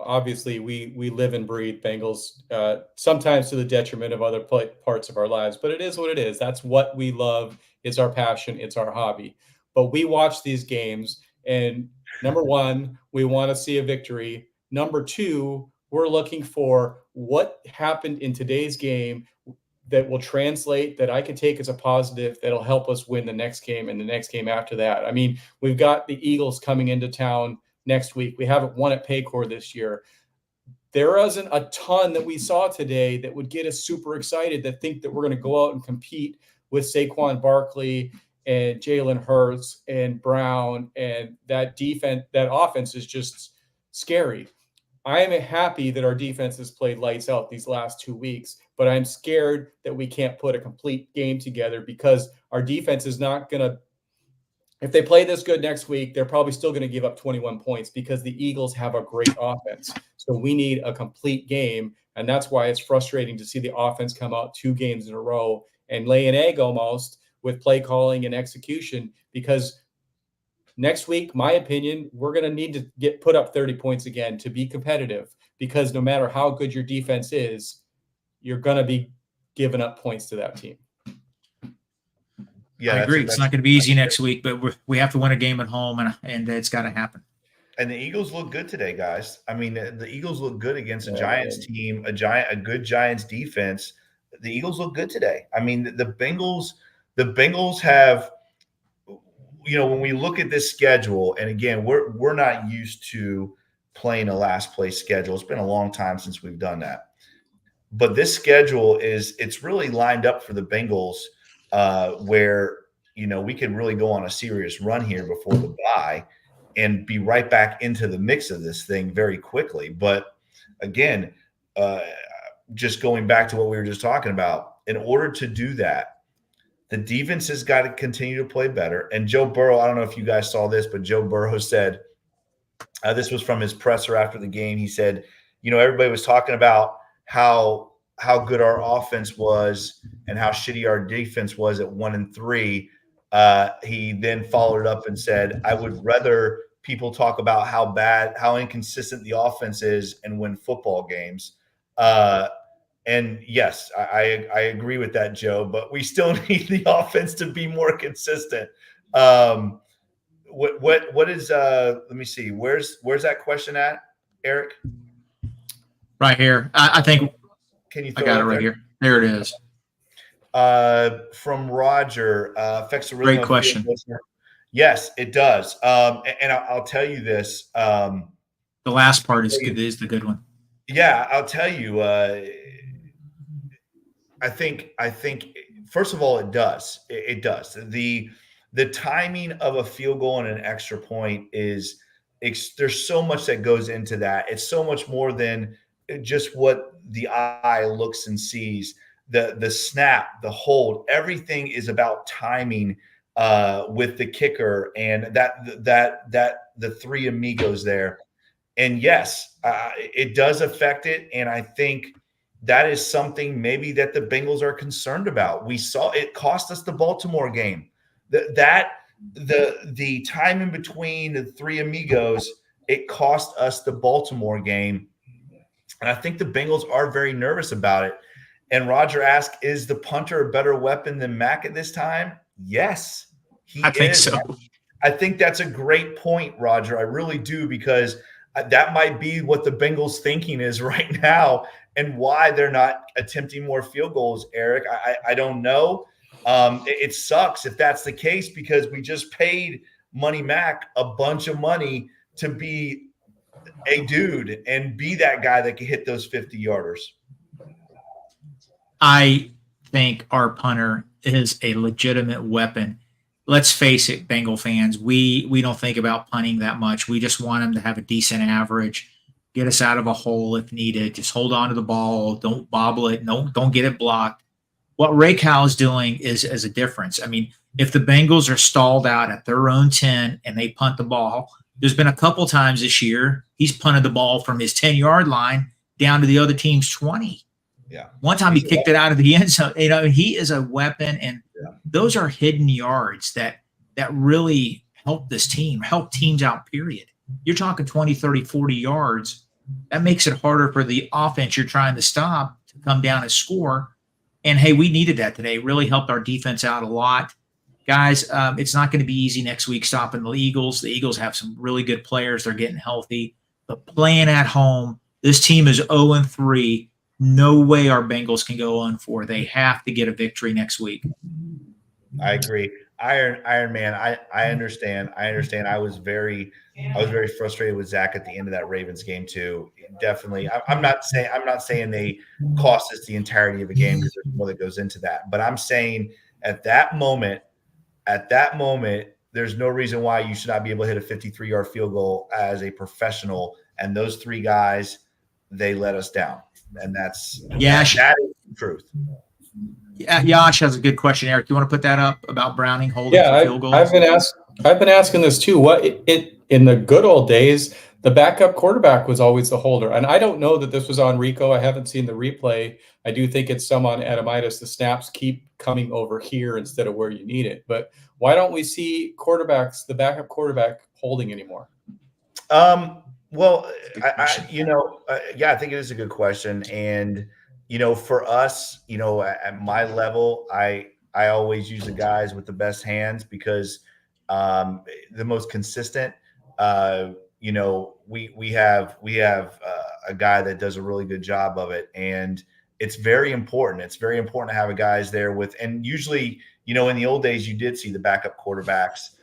obviously we live and breathe Bengals, sometimes to the detriment of other parts of our lives, but it is what it is. That's what we love. It's our passion. It's our hobby. But we watch these games, and number one, we want to see a victory. Number two, we're looking for what happened in today's game that will translate, that I can take as a positive, that'll help us win the next game and the next game after that. I mean, we've got the Eagles coming into town next week. We haven't won at Paycor this year. There isn't a ton that we saw today that would get us super excited, that think that we're going to go out and compete with Saquon Barkley and Jalen Hurts and Brown, and that offense is just scary. I am happy that our defense has played lights out these last 2 weeks, but I'm scared that we can't put a complete game together, because our defense is not going to, if they play this good next week, they're probably still going to give up 21 points because the Eagles have a great offense. So we need a complete game, and that's why it's frustrating to see the offense come out 2 games in a row and lay an egg almost with play calling and execution, because next week, my opinion, we're going to need to put up 30 points again to be competitive, because no matter how good your defense is, you're going to be giving up points to that team. Yeah, I agree. It's not going to be easy next week, but we have to win a game at home, and it's got to happen. And the Eagles look good today, guys. I mean, the Eagles look good against a Giants team, a good Giants defense. The Eagles look good today. I mean, the Bengals have, when we look at this schedule, and again, we're not used to playing a last place schedule. It's been a long time since we've done that. But this schedule it's really lined up for the Bengals, where we can really go on a serious run here before the bye. and be right back into the mix of this thing very quickly. But again, just going back to what we were just talking about, in order to do that, the defense has got to continue to play better. And Joe Burrow, I don't know if you guys saw this, but Joe Burrow said, this was from his presser after the game. He said, everybody was talking about how good our offense was and how shitty our defense was at 1-3. He then followed it up and said, I would rather people talk about how inconsistent the offense is and win football games. And yes, I agree with that, Joe, but we still need the offense to be more consistent. What is let me see, where's that question at, Eric? Right here. I think can you I got it right here. There it is. From Roger, affects the great question. Yes, it does. And I'll tell you this. The last part is the good one. Yeah, I'll tell you. I think first of all, it does. It does. The timing of a field goal and an extra point is there's so much that goes into that. It's so much more than just what the eye looks and sees. The snap, the hold, everything is about timing with the kicker and that the three amigos there. And yes, it does affect it. And I think that is something maybe that the Bengals are concerned about. We saw it cost us the Baltimore game. The time in between the three amigos, it cost us the Baltimore game. And I think the Bengals are very nervous about it. And Roger asked, is the punter a better weapon than Mack at this time? Yes, I think so. I think that's a great point, Roger. I really do, because that might be what the Bengals' thinking is right now and why they're not attempting more field goals, Eric. I don't know. It sucks if that's the case, because we just paid Money Mack a bunch of money to be a dude and be that guy that can hit those 50-yarders. I think our punter is a legitimate weapon. Let's face it, Bengal fans, we don't think about punting that much. We just want him to have a decent average, get us out of a hole if needed. Just hold on to the ball. Don't bobble it. Don't get it blocked. What Ray Cal is doing is a difference. I mean, if the Bengals are stalled out at their own 10 and they punt the ball, there's been a couple times this year he's punted the ball from his 10-yard line down to the other team's 20. Yeah. One time he kicked it out of the end zone. He is a weapon, and those are hidden yards that really help this team, help teams out, period. You're talking 20, 30, 40 yards. That makes it harder for the offense you're trying to stop to come down and score. And, hey, we needed that today. Really helped our defense out a lot. Guys, it's not going to be easy next week stopping the Eagles. The Eagles have some really good players. They're getting healthy. But playing at home, this team is 0-3. No way our Bengals can go 0-4. They have to get a victory next week. I agree. Iron Man, I understand. I was very frustrated with Zach at the end of that Ravens game too. Definitely. I'm not saying they cost us the entirety of the game, because there's more that goes into that. But I'm saying at that moment, there's no reason why you should not be able to hit a 53-yard field goal as a professional. And those three guys, they let us down. And that is the truth. Yeah, Yash has a good question, Eric. You want to put that up about Browning holding for field goals? I've been asking this too. What in the good old days, the backup quarterback was always the holder, and I don't know that this was on Rico. I haven't seen the replay. I do think it's some on Adamitis. The snaps keep coming over here instead of where you need it. But why don't we see the backup quarterback holding anymore? Well, I think it is a good question. And, for us, at my level, I always use the guys with the best hands, because the most consistent, we have a guy that does a really good job of it. And it's very important. It's very important to have a guys there with, and usually, in the old days, you did see the backup quarterbacks.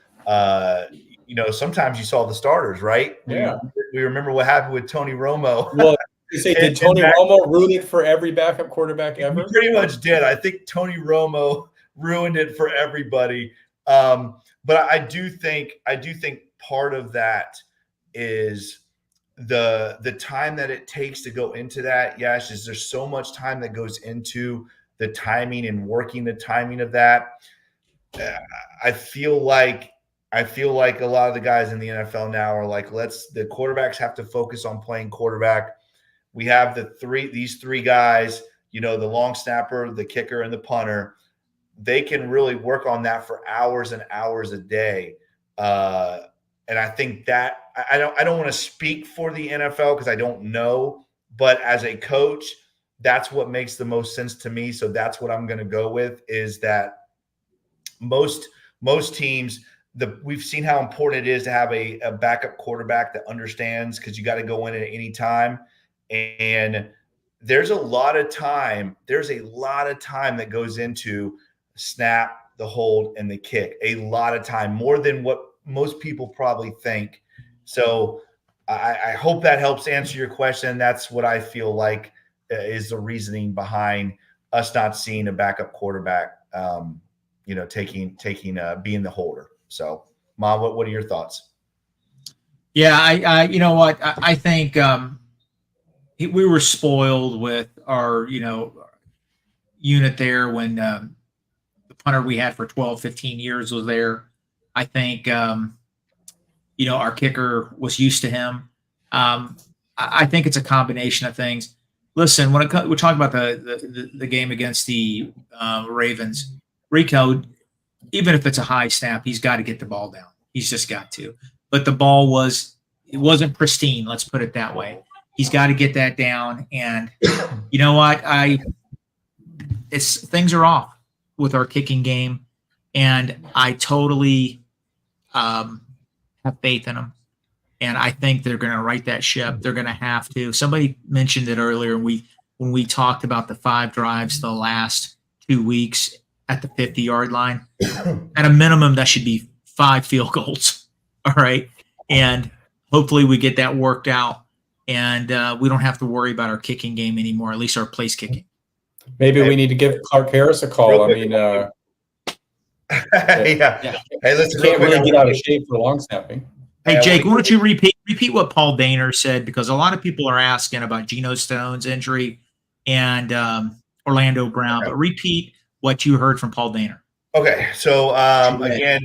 Sometimes you saw the starters, right? Yeah. We remember what happened with Tony Romo. Well, you say, did Tony Romo ruin it for every backup quarterback ever? He pretty much did. I think Tony Romo ruined it for everybody. But I do think part of that is the time that it takes to go into that. Yes, is there's so much time that goes into the timing and working the timing of that. I feel like a lot of the guys in the NFL now are like, the quarterbacks have to focus on playing quarterback. We have these three guys, the long snapper, the kicker, and the punter. They can really work on that for hours and hours a day. And I think that I don't want to speak for the NFL because I don't know, but as a coach, that's what makes the most sense to me. So that's what I'm going to go with, is that most teams, we've seen how important it is to have a backup quarterback that understands, because you got to go in at any time. And there's a lot of time that goes into snap, the hold, and the kick. A lot of time, more than what most people probably think. So I hope that helps answer your question. That's what I feel like is the reasoning behind us not seeing a backup quarterback, taking being the holder. So, Mom, what are your thoughts? Yeah, I you know what, I think we were spoiled with our unit there when the punter we had for 12, 15 years was there. I think our kicker was used to him. I think it's a combination of things. Listen, when we're talking about the game against the Ravens, Rico, even if it's a high snap, he's got to get the ball down. He's just got to. But the ball wasn't pristine. Let's put it that way. He's got to get that down. And you know what? Things are off with our kicking game, and I totally have faith in them. And I think they're going to right that ship. They're going to have to. Somebody mentioned it earlier. When we talked about the 5 drives the last 2 weeks at the 50-yard line, at a minimum, that should be 5 field goals. All right. And hopefully we get that worked out, and we don't have to worry about our kicking game anymore, at least our place kicking. Maybe we need to give Clark Harris a call. I mean, yeah. Hey, listen, can't really get out of shape for long snapping. Hey, Jake, why don't you repeat what Paul Dehner said, because a lot of people are asking about Gino Stone's injury and Orlando Brown, but repeat what you heard from Paul Dehner. Okay, so again,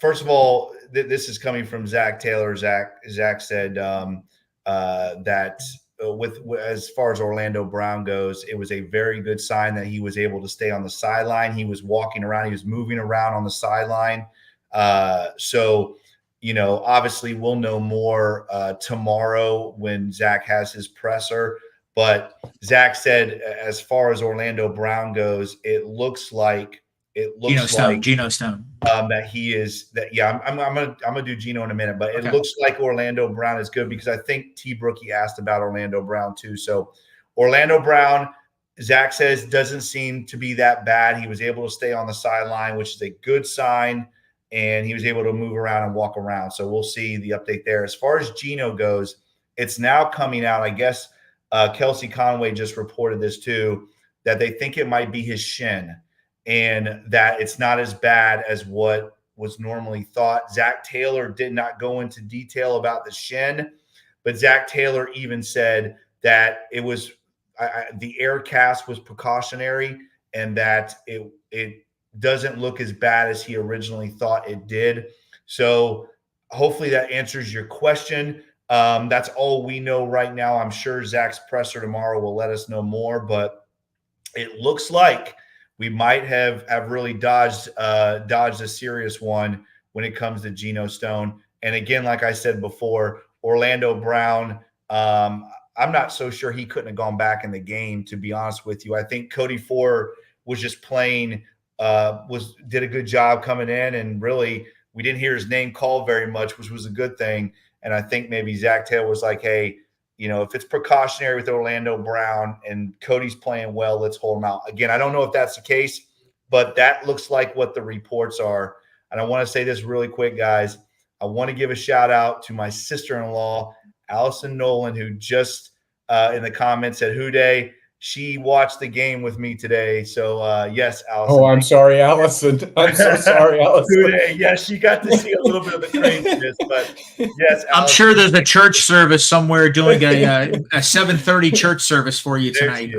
first of all, this is coming from Zach Taylor. Zach said that with as far as Orlando Brown goes, it was a very good sign that he was able to stay on the sideline. He was walking around, he was moving around on the sideline. So, obviously we'll know more tomorrow when Zach has his presser. But Zach said, as far as Orlando Brown goes, it looks like Gino Stone. That he is that. Yeah, I'm gonna do Gino in a minute, but it looks like Orlando Brown is good, because I think T. Brookie asked about Orlando Brown too. So Orlando Brown, Zach says, doesn't seem to be that bad. He was able to stay on the sideline, which is a good sign, and he was able to move around and walk around. So we'll see the update there. As far as Gino goes, it's now coming out. I guess Kelsey Conway just reported this too, that they think it might be his shin, and that it's not as bad as what was normally thought. Zach Taylor did not go into detail about the shin, but Zach Taylor even said that it was the air cast was precautionary, and that it doesn't look as bad as he originally thought it did. So hopefully that answers your question. That's all we know right now. I'm sure Zach's presser tomorrow will let us know more, but it looks like we might have really dodged a serious one when it comes to Gino Stone. And again, like I said before, Orlando Brown, I'm not so sure he couldn't have gone back in the game, to be honest with you. I think Cody Ford was just playing, did a good job coming in, and really we didn't hear his name called very much, which was a good thing. And I think maybe Zach Taylor was like, hey, if it's precautionary with Orlando Brown and Cody's playing well, let's hold him out. Again, I don't know if that's the case, but that looks like what the reports are. And I want to say this really quick, guys. I want to give a shout out to my sister-in-law, Allison Nolan, who just in the comments said, "Who Day?" she watched the game with me today. So yes, Allison. Oh, I'm sorry, Allison. I'm so sorry, Allison. Yes, she got to see a little bit of the craziness, but yes, Allison. I'm sure there's a church service somewhere doing a 7:30 church service for you tonight.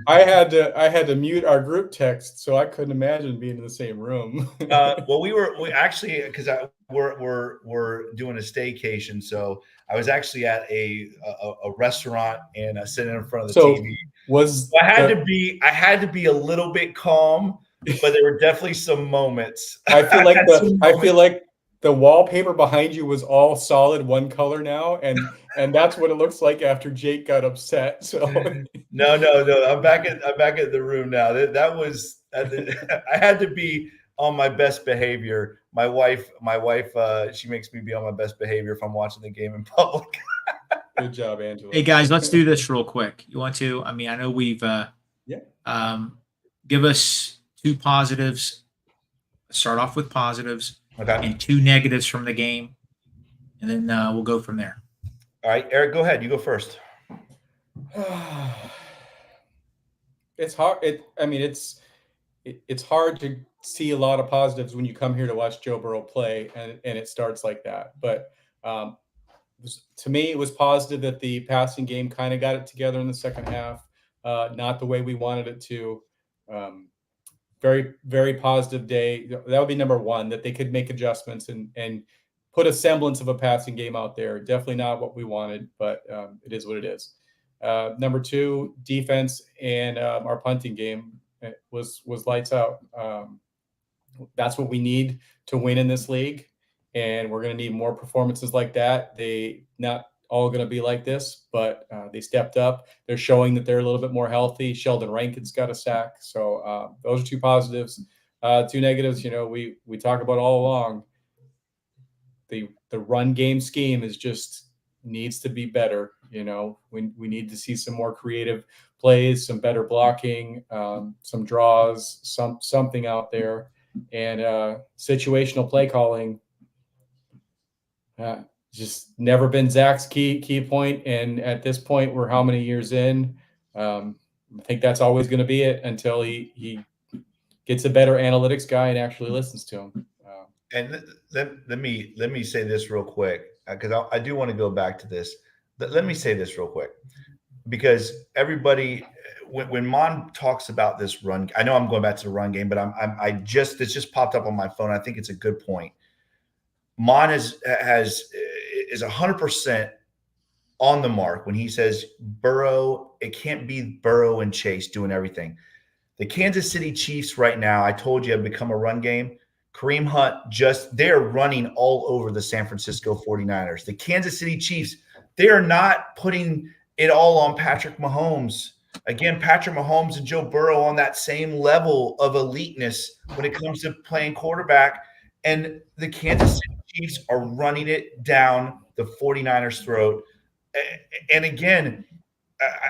I had to mute our group text, so I couldn't imagine being in the same room. Well, we actually, because we're doing a staycation, so I was actually at a restaurant and sitting in front of the TV. I had to be a little bit calm, but there were definitely some moments. I feel like the wallpaper behind you was all solid one color now, and that's what it looks like after Jake got upset. So no, I'm back at the room now. That was I had to be on my best behavior. My wife, she makes me be on my best behavior if I'm watching the game in public. Good job, Angela. Hey guys, let's do this real quick. You want to? I mean, I know we've give us 2 positives. Start off with positives, okay, and 2 negatives from the game, and then we'll go from there. All right, Eric, go ahead. You go first. It's hard. It's hard to see a lot of positives when you come here to watch Joe Burrow play, and it starts like that. But to me, it was positive that the passing game kind of got it together in the second half. Not the way we wanted it to. Very, very positive day. That would be number one, that they could make adjustments and put a semblance of a passing game out there. Definitely not what we wanted, but it is what it is. Number 2, defense and our punting game was lights out. That's what we need to win in this league, and we're going to need more performances like that. They not all going to be like this, but they stepped up. They're showing that they're a little bit more healthy. Sheldon Rankin's got a sack. So those are 2 positives. 2 negatives, we talk about all along. The run game scheme is just needs to be better. We need to see some more creative plays, some better blocking, some draws, something out there. And situational play calling, just never been Zach's key point. And at this point, we're how many years in? I think that's always going to be it until he gets a better analytics guy and actually listens to him. And let me say this real quick, because I do want to go back to this. Let me say this real quick, because everybody, when Mon talks about this run, I know I'm going back to the run game, but it's just popped up on my phone. I think it's a good point. Mon is 100% on the mark when he says Burrow. It can't be Burrow and Chase doing everything. The Kansas City Chiefs right now, I told you, have become a run game. Kareem Hunt, they're running all over the San Francisco 49ers. The Kansas City Chiefs, they are not putting it all on Patrick Mahomes. Again, Patrick Mahomes and Joe Burrow on that same level of eliteness when it comes to playing quarterback. And the Kansas City Chiefs are running it down the 49ers' throat. And again,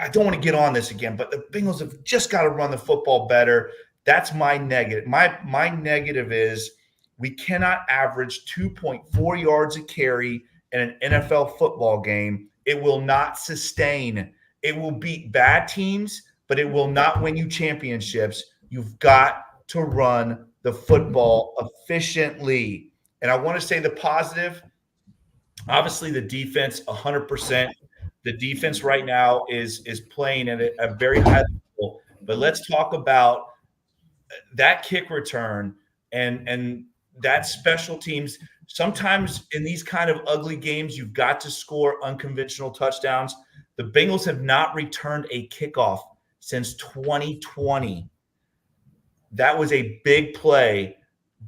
I don't want to get on this again, but the Bengals have just got to run the football better. That's my negative. My negative is we cannot average 2.4 yards a carry in an NFL football game. It will not sustain. It will beat bad teams, but it will not win you championships. You've got to run the football efficiently. And I want to say the positive, obviously the defense, 100%. The defense right now is playing at a very high level. But let's talk about that kick return and that special teams. Sometimes in these kind of ugly games, you've got to score unconventional touchdowns. The Bengals have not returned a kickoff since 2020. That was a big play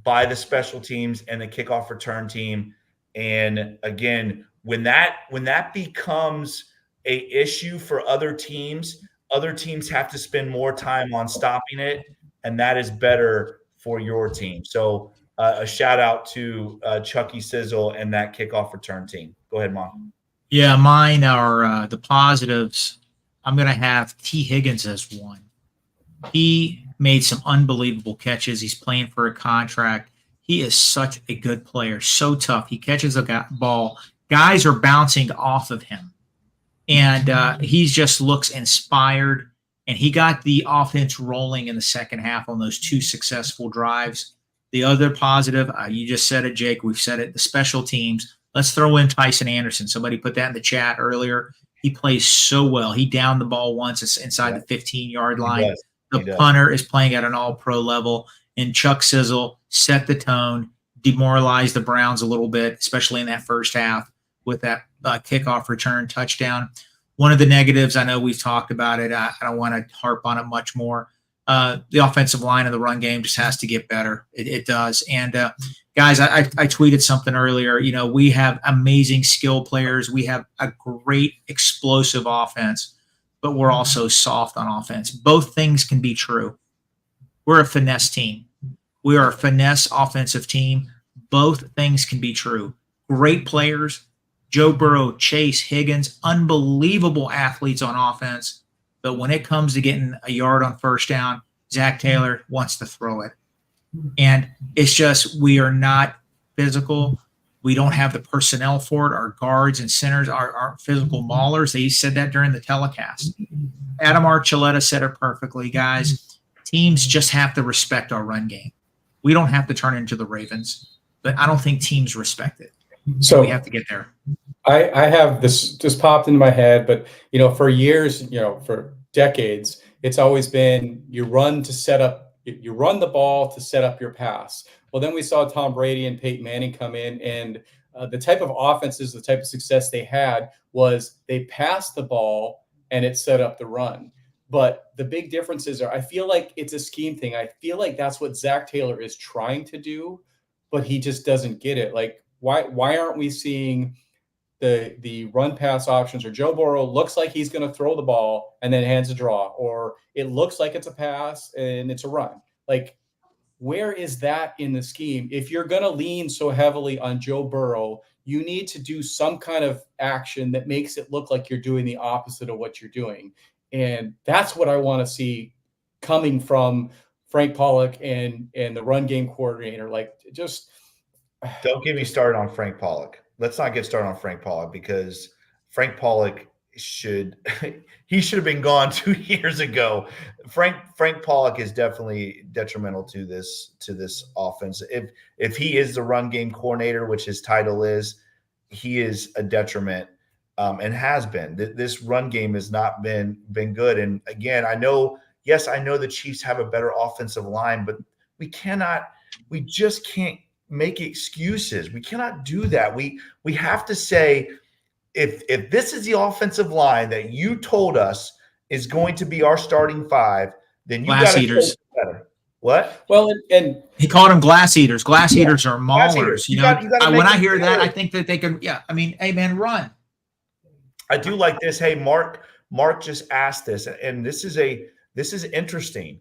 by the special teams and the kickoff return team. And again, when that becomes a issue for other teams have to spend more time on stopping it, and that is better for your team. So a shout out to Chucky Sizzle and that kickoff return team. Go ahead, Mom. Yeah, mine are the positives. I'm going to have T. Higgins as one. He made some unbelievable catches. He's playing for a contract. He is such a good player, so tough. He catches a ball. Guys are bouncing off of him. And he just looks inspired. and he got the offense rolling in the second half on those 2 successful drives. The other positive, you just said it, Jake. We've said it. The special teams. Let's throw in Tyson Anderson. Somebody put that in the chat earlier. He plays so well. He downed the ball once. It's inside the 15-yard line. The punter is playing at an all-pro level. And Chuck Sizzle set the tone, demoralized the Browns a little bit, especially in that first half with that kickoff return touchdown. One of the negatives, I know we've talked about it. I don't want to harp on it much more. The offensive line of the run game just has to get better. It does. And guys, I tweeted something earlier. You know, we have amazing skill players. We have a great explosive offense, but we're also soft on offense. Both things can be true. We're a finesse team. We are a finesse offensive team. Both things can be true. Great players, Joe Burrow, Chase, Higgins, unbelievable athletes on offense. But when it comes to getting a yard on first down, Zach Taylor wants to throw it. And it's just, we are not physical. We don't have the personnel for it. Our guards and centers aren't physical maulers. They said that during the telecast. Adam Archuleta said it perfectly, guys. Teams just have to respect our run game. We don't have to turn into the Ravens, but I don't think teams respect it. So we have to get there. I have this just popped into my head, but you know, for years, you know, for decades, it's always been you run the ball to set up your pass. Well, then we saw Tom Brady and Peyton Manning come in, and the type of offenses, the type of success they had was they passed the ball and it set up the run. But the big differences are, I feel like it's a scheme thing. I feel like that's what Zach Taylor is trying to do, but he just doesn't get it. Like, why aren't we seeing the run pass options? Or Joe Burrow looks like he's going to throw the ball and then hands a draw, or it looks like it's a pass and it's a run. Like, where is that in the scheme? If you're going to lean so heavily on Joe Burrow, you need to do some kind of action that makes it look like you're doing the opposite of what you're doing. And that's what I want to see coming from Frank Pollock and the run game coordinator. Like, just don't get me started on Frank Pollock. Let's not get started on Frank Pollock, because Frank Pollock should have been gone 2 years ago. Frank Pollock is definitely detrimental to this offense. If he is the run game coordinator, which his title is, he is a detriment, and has been. This run game has not been good. And again, I know the Chiefs have a better offensive line, but we just can't make excuses. We cannot do that. We have to say, if this is the offensive line that you told us is going to be our starting five, then you got to play better. What? Well, and he called them glass eaters. Glass eaters are maulers. You know, when I hear that, I think that they can. Yeah, I mean, hey man, run. I do like this. Hey, Mark just asked this, and this is interesting.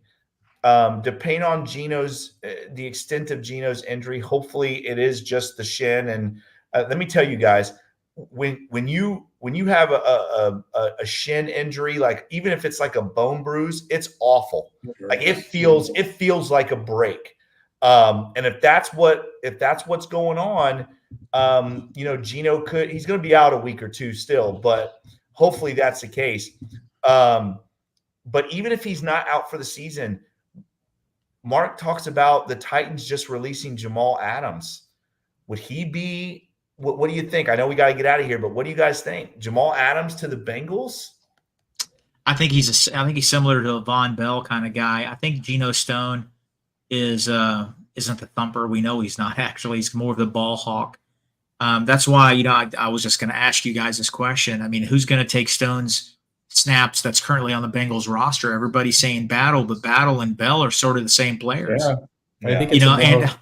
Depending on the extent of Gino's injury, hopefully it is just the shin. And let me tell you guys, when you have a shin injury, like even if it's like a bone bruise, it's awful. Like it feels like a break. And if that's what's going on, you know, Gino he's going to be out a week or two still, but hopefully that's the case. But even if he's not out for the season, Mark talks about the Titans just releasing Jamal Adams. Would he be? What do you think? I know we got to get out of here, but what do you guys think? Jamal Adams to the Bengals? I think he's similar to a Von Bell kind of guy. I think Gino Stone isn't the thumper. We know he's not actually. He's more of the ball hawk. That's why, you know, I was just going to ask you guys this question. I mean, who's going to take Stone's snaps that's currently on the Bengals roster? Everybody's saying Battle, but Battle and Bell are sort of the same players. Yeah. I think it's and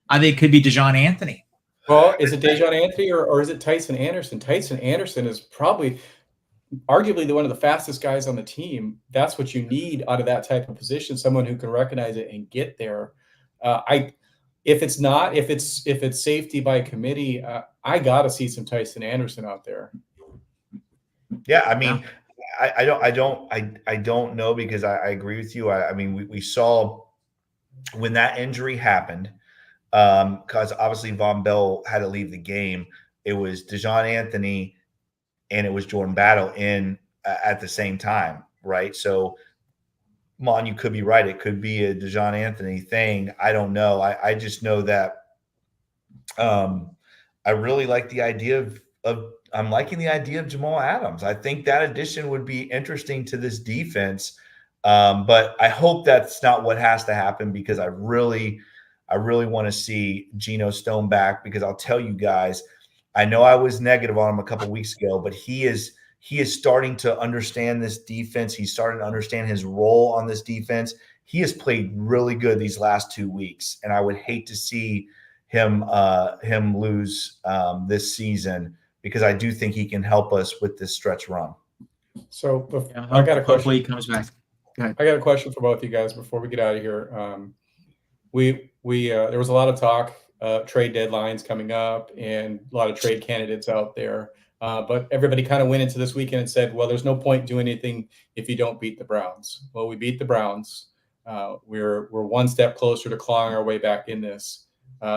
I think it could be DeJohn Anthony. Well, is it DeJohn Anthony or is it Tyson Anderson? Tyson Anderson is probably arguably one of the fastest guys on the team. That's what you need out of that type of position, someone who can recognize it and get there. If it's safety by committee, I got to see some Tyson Anderson out there. Yeah, I mean, I don't know, because I agree with you. I mean, we saw when that injury happened, because obviously Von Bell had to leave the game. It was DeJohn Anthony and it was Jordan Battle in at the same time, right? So Mon, you could be right. It could be a DeJohn Anthony thing. I don't know. I just know that I really like the idea of I'm liking the idea of Jamal Adams. I think that addition would be interesting to this defense. But I hope that's not what has to happen, because I really want to see Gino Stone back, because I'll tell you guys, I know I was negative on him a couple weeks ago, but he is starting to understand this defense. He's starting to understand his role on this defense. He has played really good these last 2 weeks, and I would hate to see him lose this season, because I do think he can help us with this stretch run. So I got a question. Hopefully he comes back. I got a question for both of you guys before we get out of here. There was a lot of talk, trade deadlines coming up, and a lot of trade candidates out there. But everybody kind of went into this weekend and said, well, there's no point doing anything if you don't beat the Browns. Well, we beat the Browns. We're one step closer to clawing our way back in this.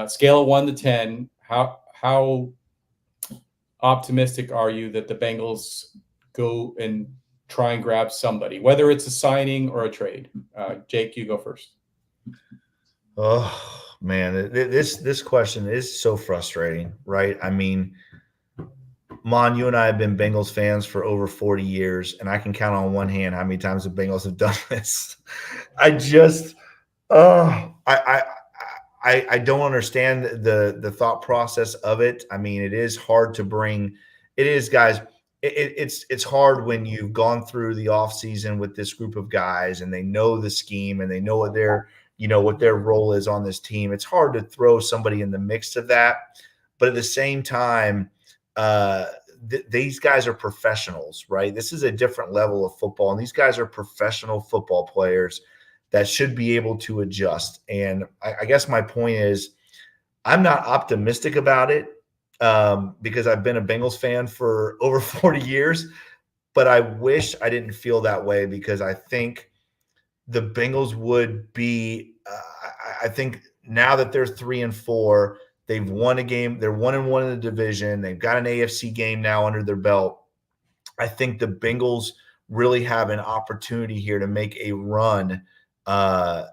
Scale of 1 to 10, how optimistic are you that the Bengals go and try and grab somebody, whether it's a signing or a trade? Jake, you go first. Oh man, this question is so frustrating, right? I mean, Mon, you and I have been Bengals fans for over 40 years, and I can count on one hand how many times the Bengals have done this. I don't understand the thought process of it. I mean, it is hard to bring. It is, guys. It's hard when you've gone through the offseason with this group of guys, and they know the scheme, and they know what their role is on this team. It's hard to throw somebody in the mix of that, but at the same time, these guys are professionals, right? This is a different level of football, and these guys are professional football players that should be able to adjust. And I guess my point is, I'm not optimistic about it, because I've been a Bengals fan for over 40 years, but I wish I didn't feel that way, because I think the Bengals would be I think now that they're 3-4, they've won a game, they're 1-1 in the division, they've got an AFC game now under their belt. I think the Bengals really have an opportunity here to make a run. I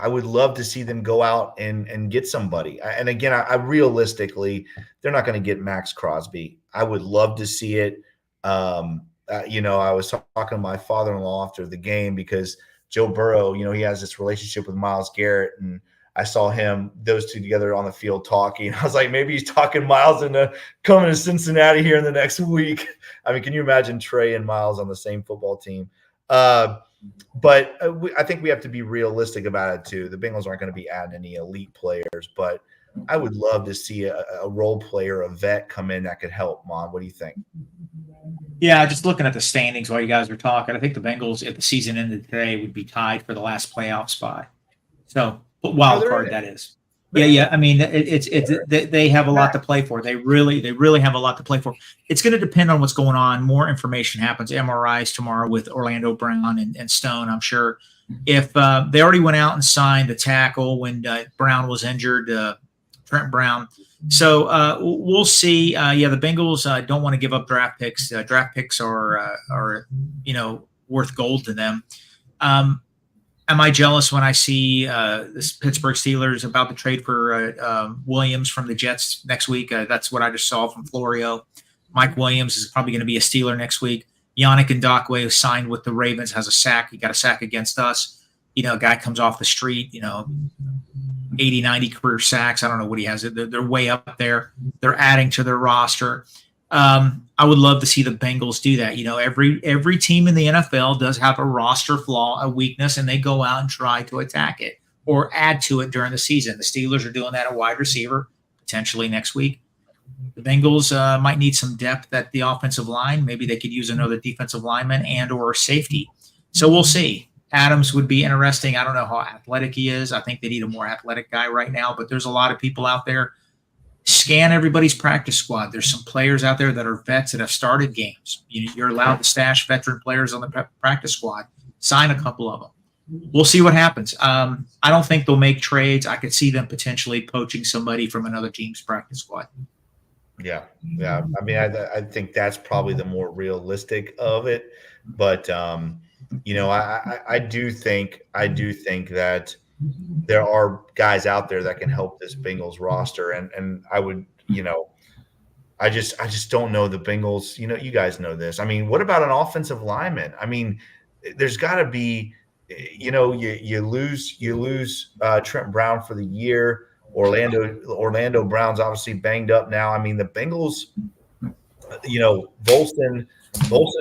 would love to see them go out and get somebody. And again, I realistically, they're not going to get Max Crosby. I would love to see it. I was talking to my father-in-law after the game, because Joe Burrow, he has this relationship with Myles Garrett, and I saw those two together on the field talking. I was like, maybe he's talking Myles into coming to Cincinnati here in the next week. I mean, can you imagine Trey and Myles on the same football team? But I think we have to be realistic about it too. The Bengals aren't going to be adding any elite players, but I would love to see a role player, a vet come in that could help. Mon, what do you think? Yeah, just looking at the standings while you guys are talking, I think the Bengals, if the season ended today, would be tied for the last playoff spot. So wild card, that is. Yeah. I mean, they have a lot to play for. They really have a lot to play for. It's going to depend on what's going on. More information happens. MRIs tomorrow with Orlando Brown and Stone, I'm sure. If they already went out and signed the tackle when Brown was injured, Trent Brown. So we'll see. The Bengals don't want to give up draft picks. Draft picks are worth gold to them. Am I jealous when I see this Pittsburgh Steelers about to trade for Williams from the Jets next week? That's what I just saw from Florio. Mike Williams is probably going to be a Steeler next week. Yannick Ngakoue, who signed with the Ravens, has a sack. He got a sack against us. A guy comes off the street, 80, 90 career sacks. I don't know what he has. They're way up there. They're adding to their roster. I would love to see the Bengals do that. Every team in the NFL does have a roster flaw, a weakness, and they go out and try to attack it or add to it during the season. The Steelers are doing that at wide receiver potentially next week. The Bengals might need some depth at the offensive line. Maybe they could use another defensive lineman and or safety. So we'll see. Adams would be interesting. I don't know how athletic he is. I think they need a more athletic guy right now, but there's a lot of people out there. Scan everybody's practice squad. There's some players out there that are vets that have started games. You're allowed to stash veteran players on the practice squad. Sign a couple of them. We'll see what happens. I don't think they'll make trades. I could see them potentially poaching somebody from another team's practice squad. Yeah. Yeah. I mean, I think that's probably the more realistic of it. But, I do think that there are guys out there that can help this Bengals roster. And I would, I just don't know the Bengals. You guys know this. I mean, what about an offensive lineman? I mean, there's got to be, you lose Trent Brown for the year. Orlando Brown's obviously banged up now. I mean, the Bengals, Volson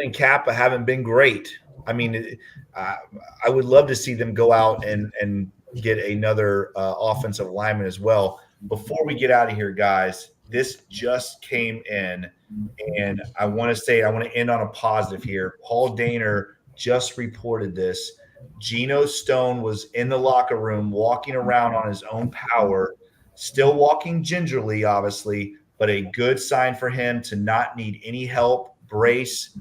and Kappa haven't been great. I mean, uh, I would love to see them go out and get another offensive lineman as well. Before we get out of here, guys, this just came in, and I want to end on a positive here. Paul Daner just reported this. Gino Stone was in the locker room, walking around on his own power, still walking gingerly, obviously, but a good sign for him to not need any help. Brace.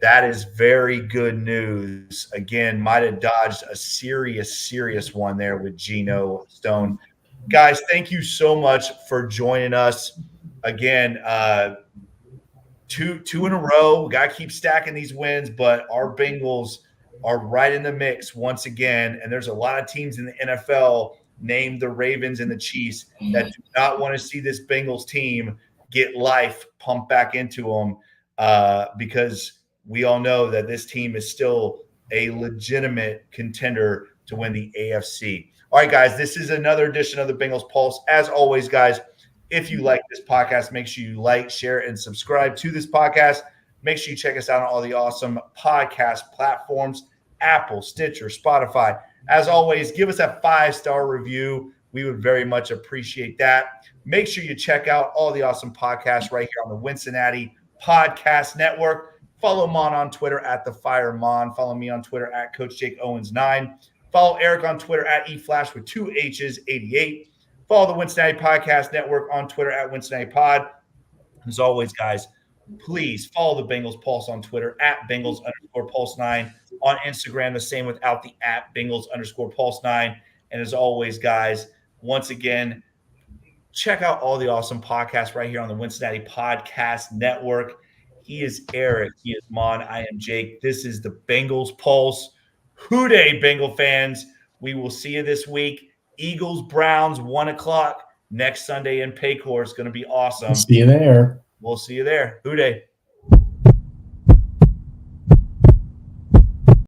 That is very good news. Again, might have dodged a serious one there with Gino Stone. Guys, thank you so much for joining us. Again, two in a row. We got to keep stacking these wins, but our Bengals are right in the mix once again. And there's a lot of teams in the NFL, named the Ravens and the Chiefs, that do not want to see this Bengals team get life pumped back into them, because we all know that this team is still a legitimate contender to win the AFC. All right, guys, this is another edition of the Bengals Pulse. As always, guys, if you like this podcast, make sure you like, share, and subscribe to this podcast. Make sure you check us out on all the awesome podcast platforms, Apple, Stitcher, Spotify. As always, give us a 5-star review. We would very much appreciate that. Make sure you check out all the awesome podcasts right here on the Cincinnati Podcast Network. Follow Mon on Twitter at @TheFireMon. Follow me on Twitter at Coach Jake Owens 9. Follow Eric on Twitter at eFlash with 2 H's 88. Follow the Cincinnati Podcast Network on Twitter at Cincinnati Pod. As always, guys, please follow the Bengals Pulse on Twitter at Bengals_Pulse9. On Instagram, the same without the at Bengals_Pulse9. And as always, guys, once again, check out all the awesome podcasts right here on the Cincinnati Podcast Network. He is Eric. He is Mon. I am Jake. This is the Bengals Pulse. Hooday, Bengal fans. We will see you this week. Eagles, Browns, 1 o'clock next Sunday in Paycor. It's going to be awesome. See you there. We'll see you there. Hooday.